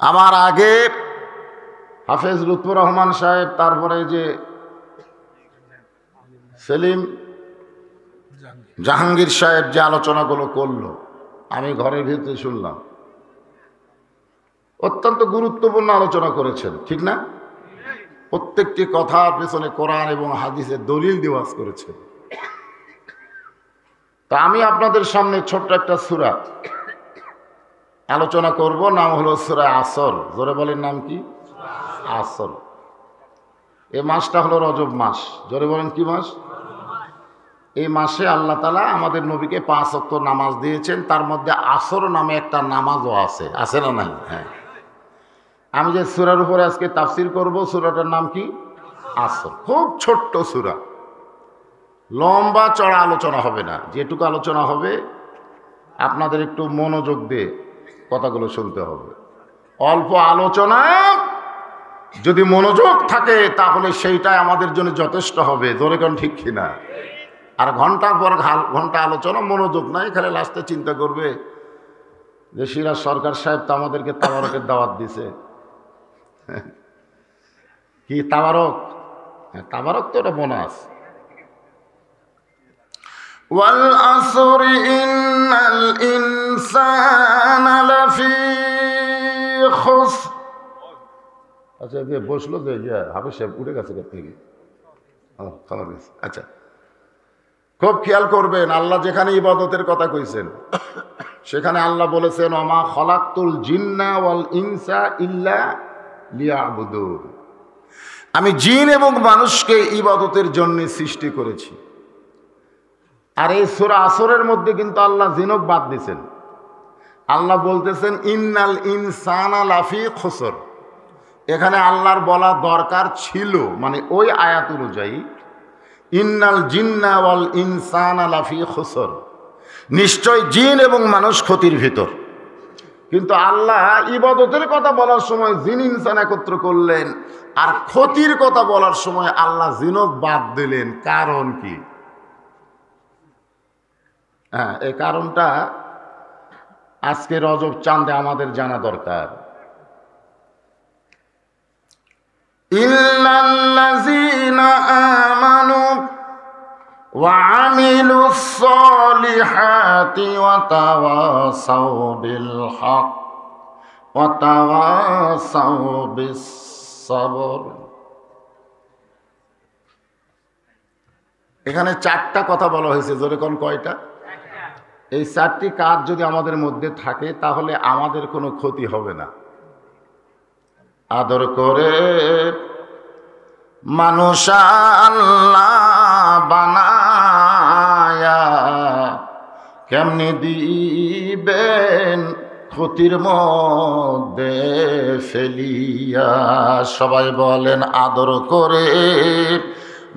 আমার আগে হাফেজ লুৎফুর রহমান সাহেব, তারপরে যে সেলিম জাহাঙ্গীর সাহেব যে আলোচনাগুলো করলো, আমি ঘরের ভিতরে শুনলাম। অত্যন্ত গুরুত্বপূর্ণ আলোচনা করেছেন, ঠিক না? প্রত্যেকটি কথার পেছনে কোরআন এবং হাদিসের দলিল দেওয়াজ করেছেন। তা আমি আপনাদের সামনে ছোট্ট একটা সূরা আলোচনা করব, নাম হলো সূরা আসর। জোরে বলেন, নাম কি? আসর। এই মাসটা হলো রজব মাস। জোরে বলেন, কি মাস? এই মাসে আল্লাহ তাআলা আমাদের নবীকে 5 ওয়াক্ত নামাজ দিয়েছেন, তার মধ্যে আসর নামে একটা নামাজও আছে। আছে না নাই? হ্যাঁ। আমি যে সূরার উপরে আজকে তাফসীর করব, সূরাটার নাম কি? আসর। খুব ছোট্ট সূরা, লম্বা চড়া আলোচনা হবে না। যেটুকু আলোচনা হবে আপনাদের একটু মনোযোগ দিয়ে কথাগুলো শুনতে হবে। অল্প আলোচনা, যদি মনোযোগ থাকে তাহলে সেইটাই আমাদের জন্য যথেষ্ট হবে। জোরে কোন ঠিক কিনা? আর ঘন্টার পর ঘন্টা আলোচনা, মনোযোগ নাই, খালি লাস্টে চিন্তা করবে যে সিরাজ সরকার সাহেব তো আমাদেরকে তাবারকের দাওয়াত দিছে। কি তাবারক? হ্যাঁ, তাবারক তো এটা বোনাস। والعصر إن الإنسان لفي خسر। আচ্ছা, যে বসলো যে হাফেজ সাহেব উঠে গেছে থেকে। আচ্ছা, খুব খেয়াল করবেন, আল্লাহ যেখানে ইবাদতের কথা কইছেন সেখানে আল্লাহ বলেছেন ওমা খলাকতুল জিন্না ওয়াল ইনসা ইল্লা লিয়াবুদুন। আমি জিন এবং মানুষকে ইবাদতের জন্য সৃষ্টি করেছি। আর এই সূরা আসরের মধ্যে কিন্তু আল্লাহ জিনক বাদ দিয়েছেন। আল্লাহ বলতেছেন ইন্নাল ইনসানা লাফি খুসর। এখানে আল্লাহর বলা দরকার ছিল, মানে ওই আয়াত অনুযায়ী ইন্নাল জিন্না ওয়াল ইনসানা লাফি খুসর, নিশ্চয় জিন এবং মানুষ ক্ষতির ভিতর। কিন্তু আল্লাহ ইবাদতের কথা বলার সময় জিন ইনসান একত্র করলেন, আর ক্ষতির কথা বলার সময় আল্লাহ জিনক বাদ দিলেন। কারণ কি? হ্যাঁ, এই কারণটা আজকে রজব চাঁদে আমাদের জানা দরকার। ইল্লাল্লাযীনা আমানু ওয়া আমিলুস সলিহাতি ওয়া তাওয়াসাউ বিল হক ওয়া তাওয়াসাউ বিস সবর। এখানে 4টা কথা বলা হয়েছে। জোরে কোন কয়টা? এই 4টি কাজ যদি আমাদের মধ্যে থাকে তাহলে আমাদের কোনো ক্ষতি হবে না। আদর করে মানুষ আল্লাহ বানায়া কেমনি দিবেন ক্ষতির মধ্যে ফেলিয়া। সবাই বলেন, আদর করে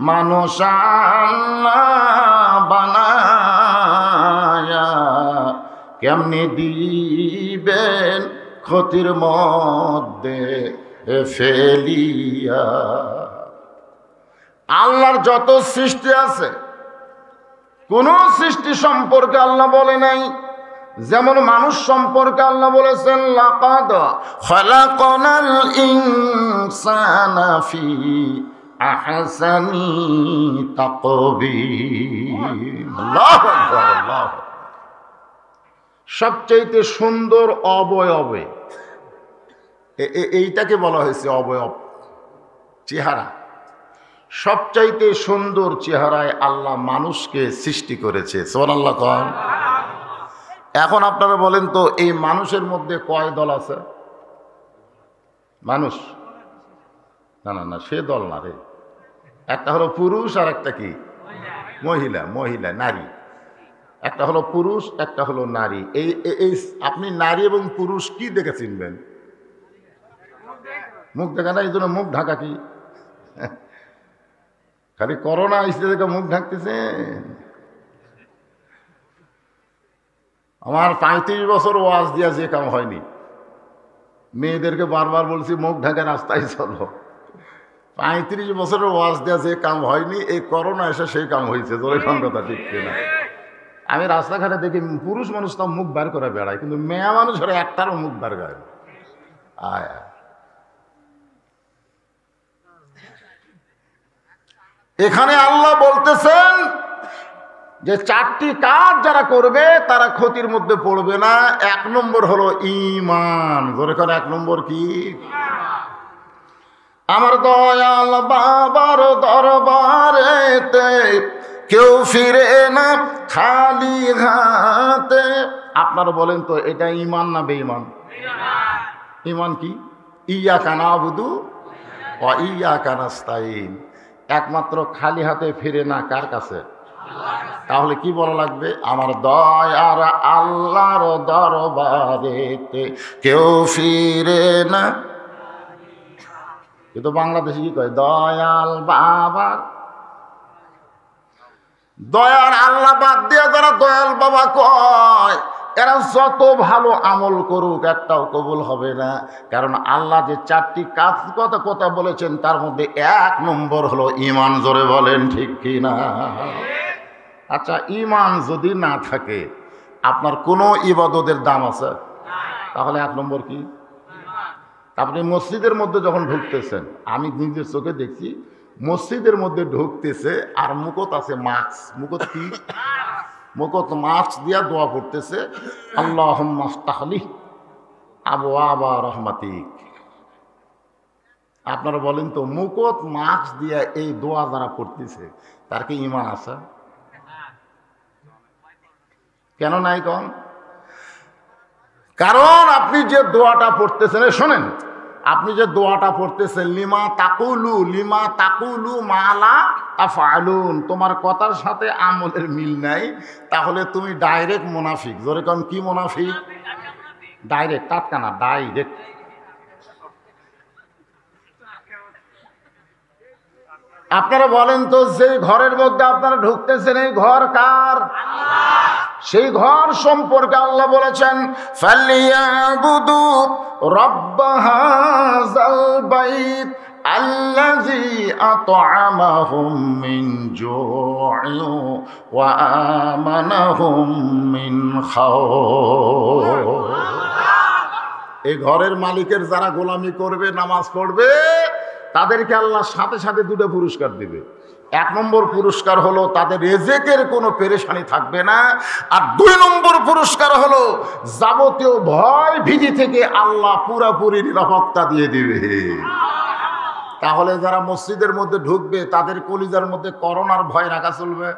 মানুষ আল্লাহ বানায়া কেমনি দিবেন ক্ষতির মধ্যে ফেলিয়া। আল্লাহর যত সৃষ্টি আছে কোন সৃষ্টি সম্পর্কে আল্লাহ বলে নাই। যেমন মানুষ সম্পর্কে আল্লাহ বলেছেন লাকাদ খালাকনাল ইনসানা ফি আহসানি তাকবীর। আল্লাহু আকবার, আল্লাহু আকবার। সবচেয়ে সুন্দর অবয়বে, এইটাকে বলা হয়েছে অবয়ব, চেহারা। সবচাইতে সুন্দর চেহারায় আল্লাহ মানুষকে সৃষ্টি করেছে। সুবহানাল্লাহ কোন। এখন আপনারা বলেন তো, এই মানুষের মধ্যে কয় দল আছে? মানুষ না না না, সে দল না রে। একটা হলো পুরুষ আর একটা কি মহিলা। মহিলা নারী। একটা হলো পুরুষ, একটা হলো নারী। এই আপনি নারী এবং পুরুষ কি দেখে চিনবেন? মুখ দেখা না, এই জন্য মুখ ঢাকা। কি খালি করোনা এসে দেখে মুখ ঢাকতেছে? আমার 35 বছর ওয়াজ দিয়া যে কাম হয়নি। মেয়েদেরকে বারবার বলছি মুখ ঢাকা রাস্তায় চলো। 35 বছরের ওয়াজ দেওয়া যে কাম হয়নি, এই করোনা এসে সেই কাম হয়েছে। জোরে কোন কথা ঠিক কিনা? আমি রাস্তাঘাটে দেখি পুরুষ মানুষ তো মুখ বার করে বেড়ায়, কিন্তু মেয়ে মানুষের একটারও মুখ বার করে। আয় এখানে আল্লাহ বলতেছেন যে 4টি কাজ যারা করবে তারা ক্ষতির মধ্যে পড়বে না। 1 নম্বর হলো ঈমান। জোরে করে 1 নম্বর কি? আমার দয়াল বাবার দরবারেতে কেউ ফিরে না খালি হাতে। আপনারা বলেন তো এটা ঈমান না বেঈমান? ঈমান কি? ইয়্যাকা না'বুদু ওয়া ইয়্যাকা নাস্তাঈন। একমাত্র খালি হাতে ফিরে না কার কাছে? তাহলে কি বলা লাগবে? আমার দয়ার আল্লাহর দরবারেতে কেউ ফিরে না। কিন্তু বাংলাদেশে কি কয়? দয়াল বাবা। দয়ার আল্লাহ বাদ দিয়ে যারা দয়াল বাবা কয়, এরা যত ভালো আমল করুক একটাও কবুল হবে না। কারণ আল্লাহ যে 4টি কাজ কথা বলেছেন তার মধ্যে 1 নম্বর হলো ঈমান। জোরে বলেন ঠিক কি না? আচ্ছা, ঈমান যদি না থাকে আপনার কোনো ইবাদতের দাম আছে? তাহলে 1 নম্বর কি? আপনি মসজিদের মধ্যে যখন ঢুকতেছেন, আমি নিজের চোখে দেখছি মসজিদের মধ্যে ঢুকতেছে আর মুখত আছে মাস্ক। মুখত কি? মুখত মাস্ক দিয়া দোয়া পড়তেছে, আল্লাহুম্মা আফতাহলি আবওয়াবা রাহমাতিক। আপনারা বলেন তো, মুখত মাস্ক দিয়া এই দোয়া যারা পড়তেছে তার কি ঈমান আছে? কেন নাই কন? কারণ আপনি যে দোয়াটা পড়তেছেন, শোনেন, আপনি যে দোয়াটা পড়তেছেন, লিমা তাকুলু মালা তাফআলুন, তোমার কথার সাথে আমলের মিল নাই, তাহলে তুমি ডাইরেক্ট মুনাফিক। জোরে কোন, কি মুনাফিক? ডাইরেক্ট, টাটকা না, ডাইরেক্ট। আপনারা বলেন তো, যে ঘরের মধ্যে আপনারা ঢুকতেছেন এই ঘর কার? সেই ঘর সম্পর্কে আল্লাহ বলেছেন, ফালিয়াবুদু রাব্ব হাযাল বাইত আল্লাযী আত'আমাহুম মিন জু'ইন ওয়া আমানাহুম মিন খাউফ। এই ঘরের মালিকের যারা গোলামি করবে, নামাজ পড়বে, তাদেরকে আল্লাহ সাথে সাথে 2টা পুরস্কার দিবে। 1 নম্বর পুরস্কার হলো তাদের রিজিকের কোনো পেরেশানি থাকবে না। আর 2 নম্বর পুরস্কার হলো যাবতীয় ভয় ভীতি থেকে আল্লাহ পুরোপুরি নিরাপত্তা দিয়ে দিবে। তাহলে যারা মসজিদের মধ্যে ঢুকবে তাদের কলিজার মধ্যে করোনার ভয় রাখা চলবে?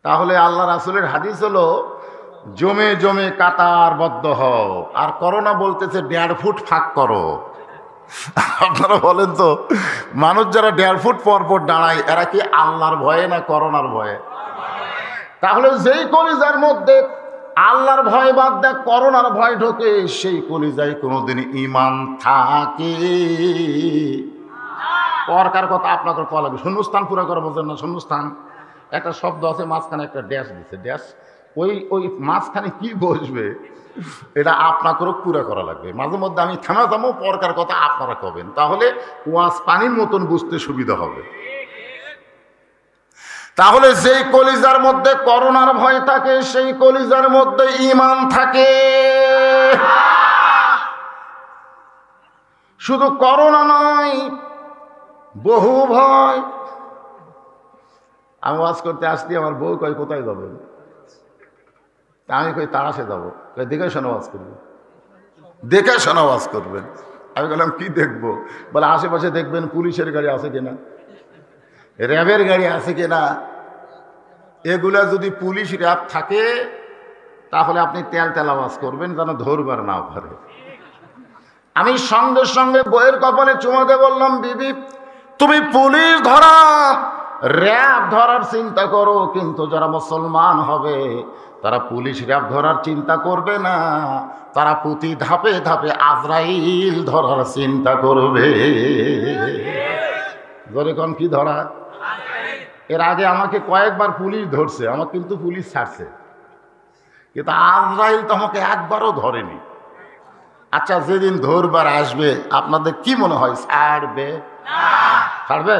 তাহলে আল্লাহ রাসূলের হাদিস হলো, জমে জমে কাতারবদ্ধ হও। আর করোনা বলতেছে 1.5 ফুট ফাঁক করো। আপনারা বলেন তো, মানুষ যারা 1.5 ফুট পর পর দাঁড়ায়, এরা কি আল্লাহর ভয়ে না করোনার ভয়ে? তাহলে যেই কলিজার মধ্যে আল্লাহর ভয় বাদ দেয় করোনার ভয় ঢোকে, সেই কলিজায় কোনোদিন ঈমান থাকে? পরকার কথা আপনাদের কওয়া লাগবে। শূন্যস্থান পুরো করে বোঝেন না? শূন্যস্থান একটা শব্দ আছে, মাঝখানে একটা ড্যাশ দিচ্ছে, ড্যাশ। ওই মাঝখানে কি বসবে এটা আপনাকেও পুরো করা লাগবে। মাঝে মধ্যে আমি থামো পরকার কথা আপনারা কবেন, তাহলে ওয়াজ পানির মতন বুঝতে সুবিধা হবে। তাহলে যেই কলিজার মধ্যে করোনার ভয় থাকে, সেই কলিজার মধ্যে ঈমান থাকে। শুধু করোনা নয়, বহু ভয়। আমি ওয়াজ করতে আসছি, আমার বউ কয় কোথায় যাবেন? আমি কই তাড়াশে যাবো। দেখে শোনা ওয়াজ করবেন, দেখে শোনা ওয়াজ করবেন। আমি বললাম কি দেখবো? বলে আশেপাশে দেখবেন পুলিশের গাড়ি আছে কিনা, র্যাবের গাড়ি আছে কিনা। এগুলা যদি পুলিশ র্যাব থাকে তাহলে আপনি তেল আওয়াজ করবেন যেন ধরবার না পারে। আমি সঙ্গে সঙ্গে বইয়ের কপালে চুমাতে বললাম, বিবি তুমি পুলিশ ধরা র্যাব ধরার চিন্তা করো, কিন্তু যারা মুসলমান হবে তারা পুলিশ র্যাব ধরার চিন্তা করবে না, তারা প্রতি ধাপে ধাপে আজরাইল ধরার চিন্তা করবে। ধরে কোন কি ধরা? এর আগে আমাকে কয়েকবার পুলিশ ধরছে, আমাকে কিন্তু পুলিশ ছাড়ছে, কিন্তু আজরাইল তো আমাকে একবারও ধরেনি। আচ্ছা, যেদিন ধরবার আসবে আপনাদের কি মনে হয় ছাড়বে? ছাড়বে?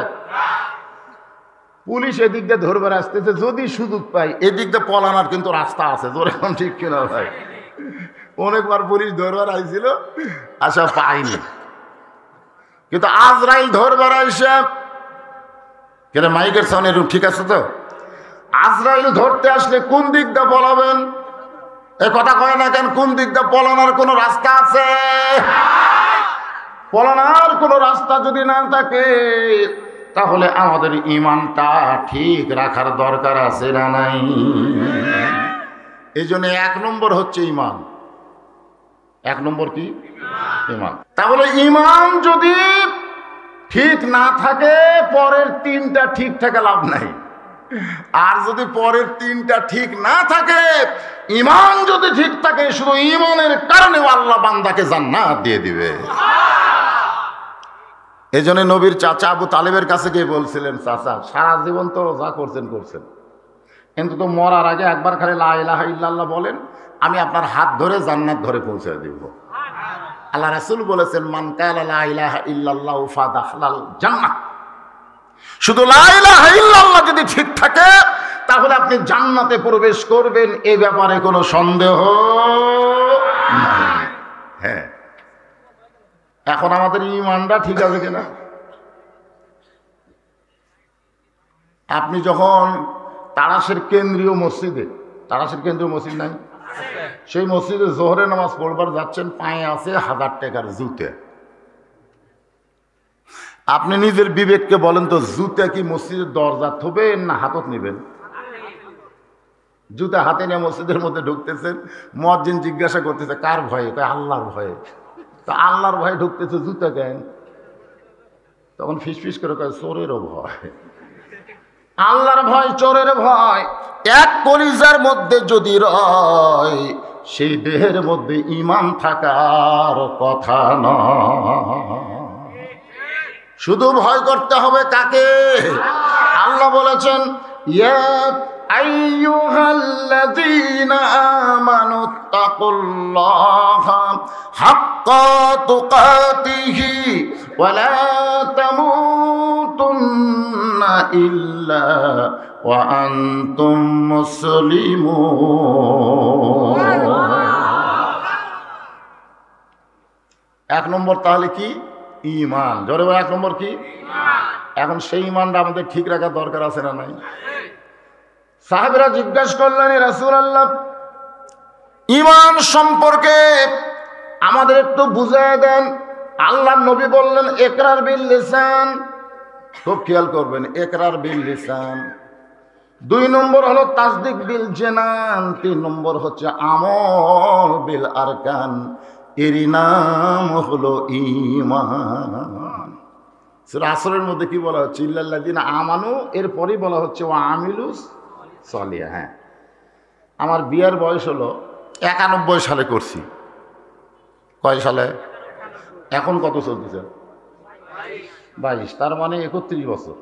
পুলিশ এদিক দিয়ে ধরবার আসতেছে, যদি সুযোগ পাই এদিক দিয়ে পলানোর কিন্তু রাস্তা আছে। জোরে এখন ঠিক কিনা ভাই? অনেকবার পুলিশ ধরবার আইছিল, আচ্ছা পাইনি, কিন্তু আজরাইল ধরবার আইসে কেন মাইকের সামনে ঠিক আছে তো? আজরাইল ধরতে আসলে কোন দিক দিয়ে পলাবেন? এ কথা কয় না কেন? কোন দিক দিয়ে পলানোর কোনো রাস্তা আছে? পলানোর কোনো রাস্তা যদি না থাকে তাহলে আমাদের ঈমানটা ঠিক রাখার দরকার আছে না নাই? এই জন্য 1 নম্বর হচ্ছে ঈমান। 1 নম্বর কি? ঈমান। তাহলে ঈমান যদি ঠিক না থাকে পরের 3টা ঠিক থাকে লাভ নাই। আর যদি পরের 3টা ঠিক না থাকে, ঈমান যদি ঠিক থাকে, শুধু ঈমানের কারণে আল্লাহ বান্দাকে জান্নাত দিয়ে দিবে। এই জন্য নবীর চাচা আবু তালেবের কাছে গিয়ে বলছিলেন, চাচা সারা জীবন তো যা করছেন করছেন, কিন্তু তো মরার আগে একবার খালি লা ইলাহা ইল্লাল্লাহ বলেন, আমি আপনার হাত ধরে জান্নাত ধরে পৌঁছে দিব। আল্লাহ রাসূল বলেছেন, মান কালা লা ইলাহা ইল্লাল্লাহু ফাদাখালাল জান্নাহ। শুধু লা ইলাহা ইল্লাল্লাহ যদি ঠিক থাকে তাহলে আপনি জান্নাতে প্রবেশ করবেন, এই ব্যাপারে কোনো সন্দেহ নাই। হ্যাঁ, এখন আমাদের ঈমানটা ঠিক আছে কিনা? আপনি যখন তারাশের কেন্দ্রীয় মসজিদে, তারাশের কেন্দ্রীয় মসজিদ নাই, সেই মসজিদে জোহরের নামাজ পড়বার যাচ্ছেন, পায়ে আছে 1000 টাকার জুতে। আপনি নিজের বিবেককে বলেন তো, জুতা কি মসজিদের দরজা থবেন না হাতত নেবেন? জুতা হাতে নিয়ে মসজিদের মধ্যে ঢুকতেছেন, মুয়াজ্জিন জিজ্ঞাসা করতেছে কার ভয়ে? কয় আল্লাহর ভয়ে। তো আল্লাহর ভয়ে ঢুকতেছে, জুতা কেন? তখন ফিসফিস করে কয় চোরেরও ভয়। আল্লাহর ভয়, চোরের ভয় এক কলিজার মধ্যে যদি রয়, সেই দেহের মধ্যে ঈমান থাকার কথা নয়। শুধু ভয় করতে হবে কাকে? আল্লাহ বলেছেন, ইয়া আইয়ুহাল্লাযীনা আমানুত্তাকুল্লাহা হাক্কা তুকাতিহি ওয়া লা তামুতুন্না ইল্লা ওয়া আনতুম মুসলিমুন। 1 নম্বর তাহলে কি? ঈমান। জোরে বলে 1 নম্বর কি? এখন সেই ঈমানটা আমাদের ঠিক রাখার দরকার আছে না নাই? সাহাবীরা জিজ্ঞাসা করলেন, এ রাসূলুল্লাহ, ঈমান সম্পর্কে আমাদের একটু বুঝিয়ে দেন। আল্লাহর নবী বললেন, ইকরার বিল লিসান। খুব খেয়াল করবেন, ইকরার বিল লিসান। 2 নম্বর হলো তাসদিক বিল জানান। 3 নম্বর হচ্ছে আমল বিল আরকান। এরই নাম হলো ঈমান। সূরা আসরের মধ্যে কি বলা হচ্ছে? ইল্লাল্লাযীনা আমানু, এরপরই বলা হচ্ছে ওয়া আমিলুস সলিহা। হ্যাঁ, আমার বিয়ের বয়স হলো 91 সালে করছি। কয় সালে? এখন কত চলতেছে? 22। তার মানে 31 বছর।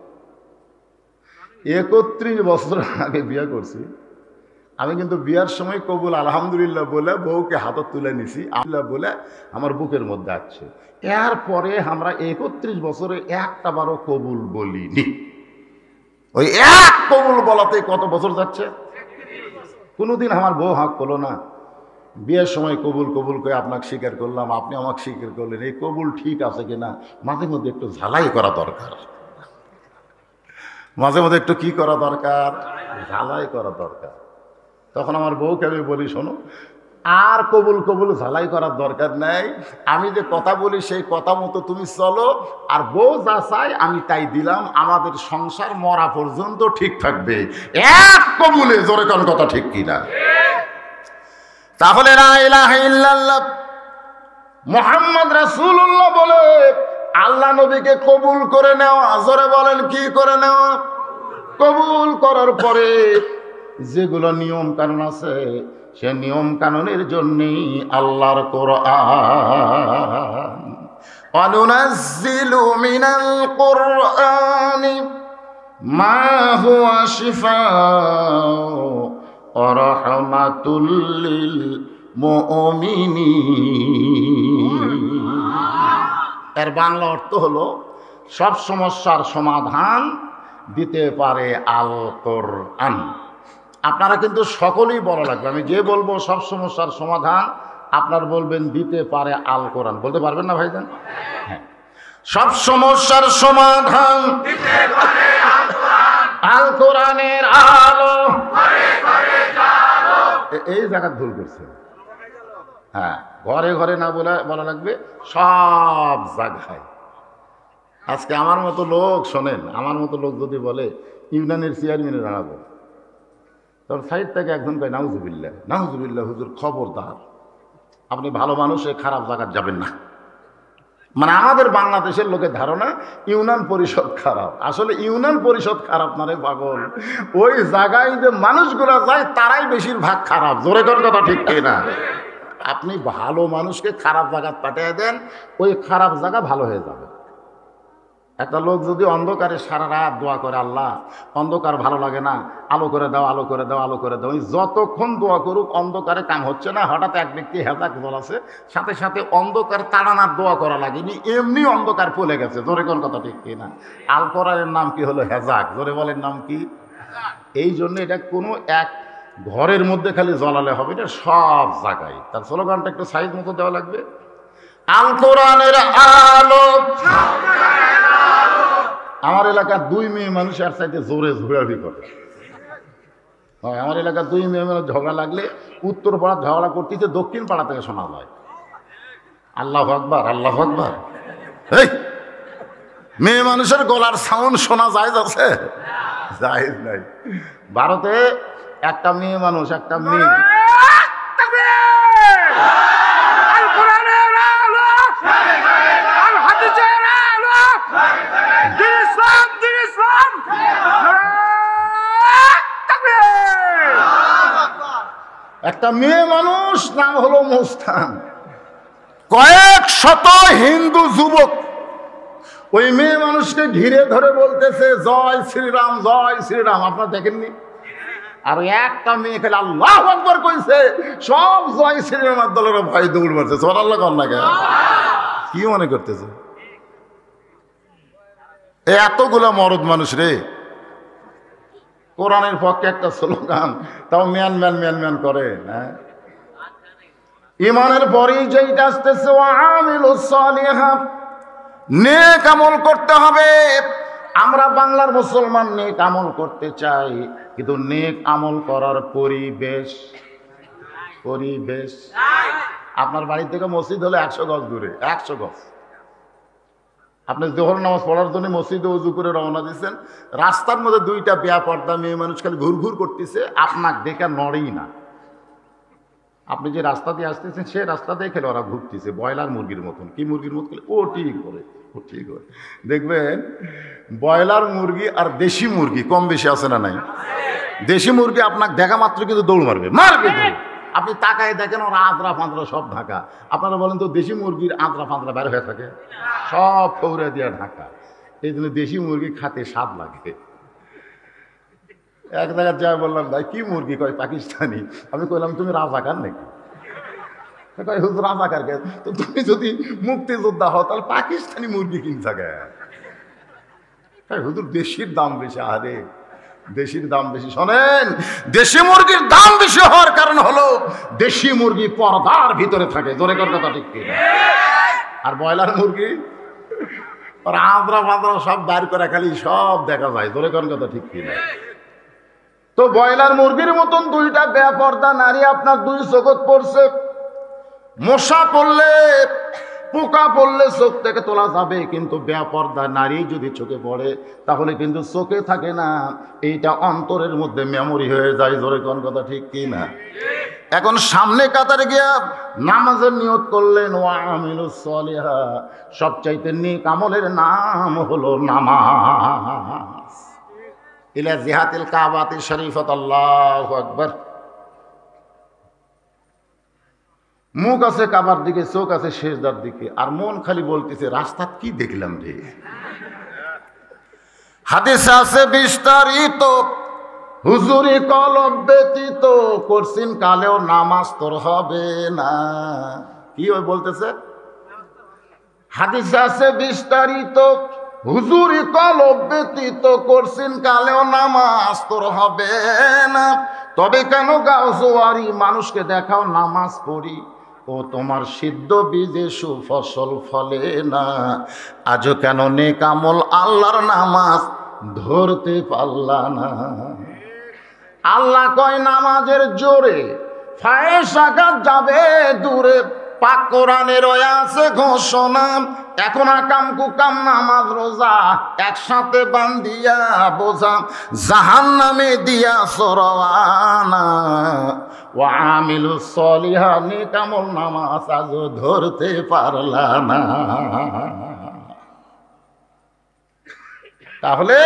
31 বছর আগে বিয়ে করছি। আমি কিন্তু বিয়ার সময় কবুল আলহামদুলিল্লাহ বলে বউকে হাতত তুলে নিছি, আল্লাহ বলে আমার বুকের মধ্যে আছে। এরপরে আমরা 31 বছরে একটা বারও কবুল বলিনি। ওই এক কবুল বলাতে কত বছর যাচ্ছে? কোনোদিন আমার বউ হাঁক করলো না। বিয়ের সময় কবুল কবুল করে আপনাকে স্বীকার করলাম, আপনি আমাকে স্বীকার করলেন, এই কবুল ঠিক আছে কিনা মাঝে মধ্যে একটু ঝালাই করা দরকার। মাঝে মধ্যে একটু কি করা দরকার? ঝালাই করা দরকার। তখন আমার বউকে আমি বলি, শোনো, আর কবুল কবুল ঝালাই করার দরকার নাই। আমি যে কথা বলি সেই কথা মতো তুমি চলো, আর বউ যা চাই আমি তাই দিলাম। আমাদের সংসার মরা পর্যন্ত ঠিক থাকবে, এক কবুলে। জোরে কোন কথা ঠিক কিনা? তাহলে লা ইলাহা ইল্লাল্লাহ মুহাম্মদ রাসূলুল্লাহ বলে আল্লাহ নবীকে কবুল করে নেওয়া। জোরে বলেন, কি করে নেওয়া? কবুল করার পরে যেগুলো নিয়ম কানুন আছে, সে নিয়ম কানুনের জন্যই আল্লাহর কোরআন। অনুনাজ্জিলু মিনাল কোরআনি মা হুয়া শিফাউ ওয়া রাহমাতুল লিল মুমিনিন। এর বাংলা অর্থ হলো সব সমস্যার সমাধান দিতে পারে আল কোরআন। আপনারা কিন্তু সকলেই বলা লাগবে। আমি যে বলবো সব সমস্যার সমাধান, আপনার বলবেন দিতে পারে আল কোরআন। বলতে পারবেন না ভাইজান? হ্যাঁ, সব সমস্যার সমাধান দিতে পারে আল কোরআনের আলো। এই জায়গা ভুল করছে। হ্যাঁ, ঘরে ঘরে না বলা লাগবে, সব জায়গায়। আজকে আমার মতো লোক, শোনেন, আমার মতো লোক যদি বলে ইউনিয়নের চেয়ারম্যানে দাঁড়াবো, তখন সাইড থেকে একজন কয় নাউজুবিল্লাহ, নাউজুবিল্লাহ হুজুর, খবরদার, আপনি ভালো মানুষে খারাপ জায়গায় যাবেন না। মানে আমাদের বাংলাদেশের লোকের ধারণা ইউনিয়ন পরিষদ খারাপ। আসলে ইউনিয়ন পরিষদ খারাপ না রে পাগল, ওই জায়গায় যে মানুষগুলো যায় তারাই বেশিরভাগ খারাপ। জোরে কোন কথা ঠিক না? আপনি ভালো মানুষকে খারাপ জায়গায় পাঠিয়ে দেন, ওই খারাপ জায়গা ভালো হয়ে যাবে। একটা লোক যদি অন্ধকারে সারা রাত দোয়া করে, আল্লাহ অন্ধকার ভালো লাগে না, আলো করে দাও, আলো করে দাও, আলো করে দাও, যতক্ষণ দোয়া করুক অন্ধকারে কাম হচ্ছে না। হঠাৎ এক ব্যক্তি হেজাক জ্বলাছে, সাথে সাথে অন্ধকার তাড়ানোর দোয়া করা লাগেনি, এমনি অন্ধকার পলে গেছে। জোরে কোন কথা ঠিক কিনা? আল কোরআনের নাম কি হলো? হেজাক। জোরে বলেন নাম কি? এই জন্য এটা কোনো এক ঘরের মধ্যে খালি জ্বলালে হবে, এটা সব জায়গায়। তার স্লোগানটা একটু সাইজ মতো দেওয়া লাগবে, আল কোরআনের আলো। আমার এলাকার 2 মেয়ে মানুষ আর চাইতে জোরে ঝুড়াঝুড়ি করে। হয় আমার এলাকার 2 মেয়ে মানুষ ঝগড়া লাগলে উত্তর পাড়া ঝগড়া করতেছে, দক্ষিণ পাড়া থেকে শোনা যায় আল্লাহু আকবার, আল্লাহু আকবার। এই মেয়ে মানুষের গলার সাউন্ড শোনা যায় আছে? জায়েজ নাই। ভারতে একটা মেয়ে মানুষ, একটা মেয়ে একটা মেয়ে মানুষ নাম হলো মুস্তান, কয়েক শত হিন্দু যুবক ওই মেয়ে মানুষকে ঘিরে ধরে বলতেছে জয় শ্রীরাম, জয় শ্রীরাম। আপনারা দেখেননি? আর একটা মেয়ে খেলে আল্লাহু আকবার কইছে, সব জয় শ্রীরামের দলের ভয় দৌড় মারছে। সুবহানাল্লাহ কর না কেন? কি মনে করতেছে এতগুলা মরদ মানুষ রে? কোরআনের পক্ষে একটা স্লোগান, তাও ম্যান ম্যান ম্যান ম্যান করে না। ইমানের পরেই যেইটা আসতেছে, ওয়ামিলুস সালিহাত, নেক আমল করতে হবে। আমরা বাংলার মুসলমান নেক আমল করতে চাই, কিন্তু নেক আমল করার পরিবেশ, পরিবেশ আপনার বাড়ি থেকে মসজিদ হলে 100 গজ দূরে, 100 গজ। আপনি জোহর নামাজ পড়ার জন্য মসজিদে উজু করে রওনা দিচ্ছেন, রাস্তার মধ্যে 2টা বেপরদা মেয়ে মানুষ খালি ঘুর ঘুর করতেছে, আপনাকে দেখে নড়েই না। আপনি যে রাস্তা দিয়ে আসতেছেন সে রাস্তা দিয়ে খেলে ওরা ঘুরতেছে ব্রয়লার মুরগির মতন। কি মুরগির মতন? ও ঠিক করে, ও ঠিক করে। দেখবেন ব্রয়লার মুরগি আর দেশি মুরগি কম বেশি আছে না নাই? দেশি মুরগি আপনাকে দেখা মাত্র কিন্তু দৌড় মারবে, মারবে দৌড়। আপনি তাকায় দেখেন ওরা আঁতরা ফাঁতরা সব ঢাকা। আপনারা বলেন তো দেশি মুরগির আঁতরা ফাঁতরা বের হয়ে থাকে? সব ফৌরে দিয়ে ঢাকা। এই জন্য দেশি মুরগি খাতে স্বাদ লাগে। এক জায়গায় যা বললাম, ভাই কি মুরগি? কয় পাকিস্তানি। আমি কইলাম তুমি রাজাকার নাকি? কয় হুজুর রাজাকার কে? তো তুমি যদি মুক্তিযোদ্ধা হও তাহলে পাকিস্তানি মুরগি কিনছা কে? হুজুর দেশির দাম বেশি। আরে দেশির দাম বেশি, শোনেন, দেশি মুরগির দাম বেশি হওয়ার কারণ হলো দেশি মুরগি পর্দার ভিতরে থাকে। জোরে কর কথা ঠিক কিনা? আর ব্রয়লার মুরগি আর আঁদরা ফাঁদরা সব বাইর করে খালি সব দেখা যায়। জোরে কর কথা ঠিক কিনা? তো ব্রয়লার মুরগির মতন 2টা বেপরদা নারী আপনার 2 চোখত পড়ছে। মশা পড়লে, পোকা পড়লে চোখ থেকে তোলা যাবে, কিন্তু বেপরদা নারী যদি চোখে পড়ে তাহলে কিন্তু চোখে থাকে না, এইটা অন্তরের মধ্যে মেমোরি হয়ে যায়। জোরে কোন কথা ঠিক কি না? এখন সামনে কাতারে গিয়া নামাজের নিয়ত করলেন, ওয়ামিলুস সালিহাত, সবচাইতে নেক আমলের নাম হলো নামাজ। ইলা জিহাতিল কাবাতি শরীফাত, আল্লাহু আকবার। মুখ আছে কাবার দিকে, চোখ আছে সেজদার দিকে, আর মন খালি বলতেছে রাস্তা কি দেখলাম রে। হাদিসে আছে বিস্তারিত, হুজুরি কলব ব্যতীত করছিন কালেও নামাজ তোর হবে না। কি ওই বলতেছে? হাদিসে আছে বিস্তারিত, হুজুরি কলব ব্যতীত করছিন কালেও নামাজ তোর হবে না। তবে কেন গাও জোয়ারি, মানুষকে দেখাও নামাজ পড়ি, ও তোমার সিদ্ধ বীজে সুফসল ফলে না। আজও কেন নেক আমল আল্লাহর নামাজ ধরতে পারলা না? আল্লাহ কয় নামাজের জোরে ফায়েসাকাত যাবে দূরে, পাক কোরআনের আছে ঘোষণা, এখন আকাম কুকাম নামাজ রোজা একসাথে বান্ধিয়া বোঝা, জাহান্নামে দিয়া সরওয়ানা, ওয়া আমিলুস সলিহা নেক আমল নামাজ আজও ধরতে পারলা না। তাহলে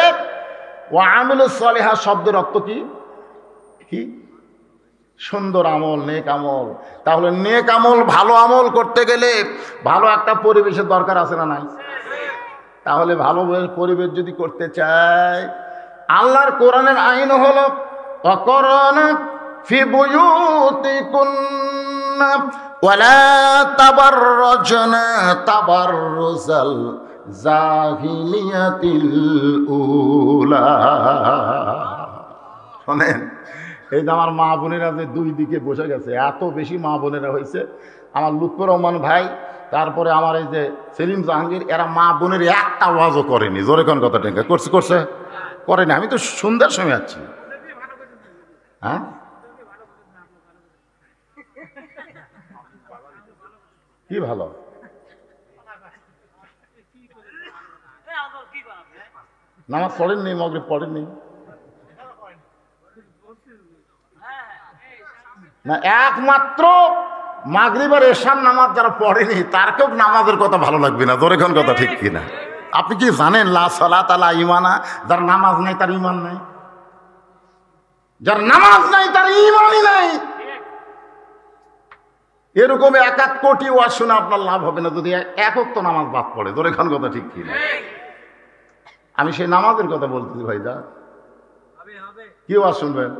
ওয়া আমিলুস সলিহা শব্দের অর্থ কি? কি? সুন্দর আমল, নেক আমল। তাহলে নেক আমল, ভালো আমল করতে গেলে ভালো একটা পরিবেশের দরকার আছে না নাই? তাহলে ভালো পরিবেশ যদি করতে চাই, আল্লাহর কোরআনের আইন হলো ওয়াকরনা ফি বুয়ুতিকুন্না ওয়ালা তাবাররাজনা তাবাররুজাল জাহিলিয়াতিল উলা। শোনেন, এই যে আমার মা বোনেরা যে দুই দিকে বসে গেছে, এত বেশি মা বোনেরা হয়েছে। আমার লুৎফর রহমান ভাই, তারপরে আমার এই যে সেলিম জাহাঙ্গীর, এরা মা বোনের একটা আওয়াজও করেনি। জোরে কোন কথা টেঙ্কা করছে? করছে? করেনি। আমি তো সুন্দর সময় যাচ্ছি। হ্যাঁ, কি ভালো? নামাজ পড়েননি, মগরিব পড়েননি না? একমাত্র মাগরিব আর এশার নামাজ যারা পড়েনি তারকেও নামাজের কথা ভালো লাগবে না। জোরে কোন কথা ঠিক কিনা? আপনি কি জানেন লা সালাত আলা ঈমানা, যার নামাজ নাই তার ঈমান নাই, যার নামাজ নাই তার ঈমানই নাই। এরকম 1 কোটি ওয়াজ শুনে আপনার লাভ হবে না যদি একক তো নামাজ বাদ পড়ে। জোরে কোন কথা ঠিক কিনা? আমি সেই নামাজের কথা বলতেছি ভাই। যা কি ওয়াজ শুনবেন?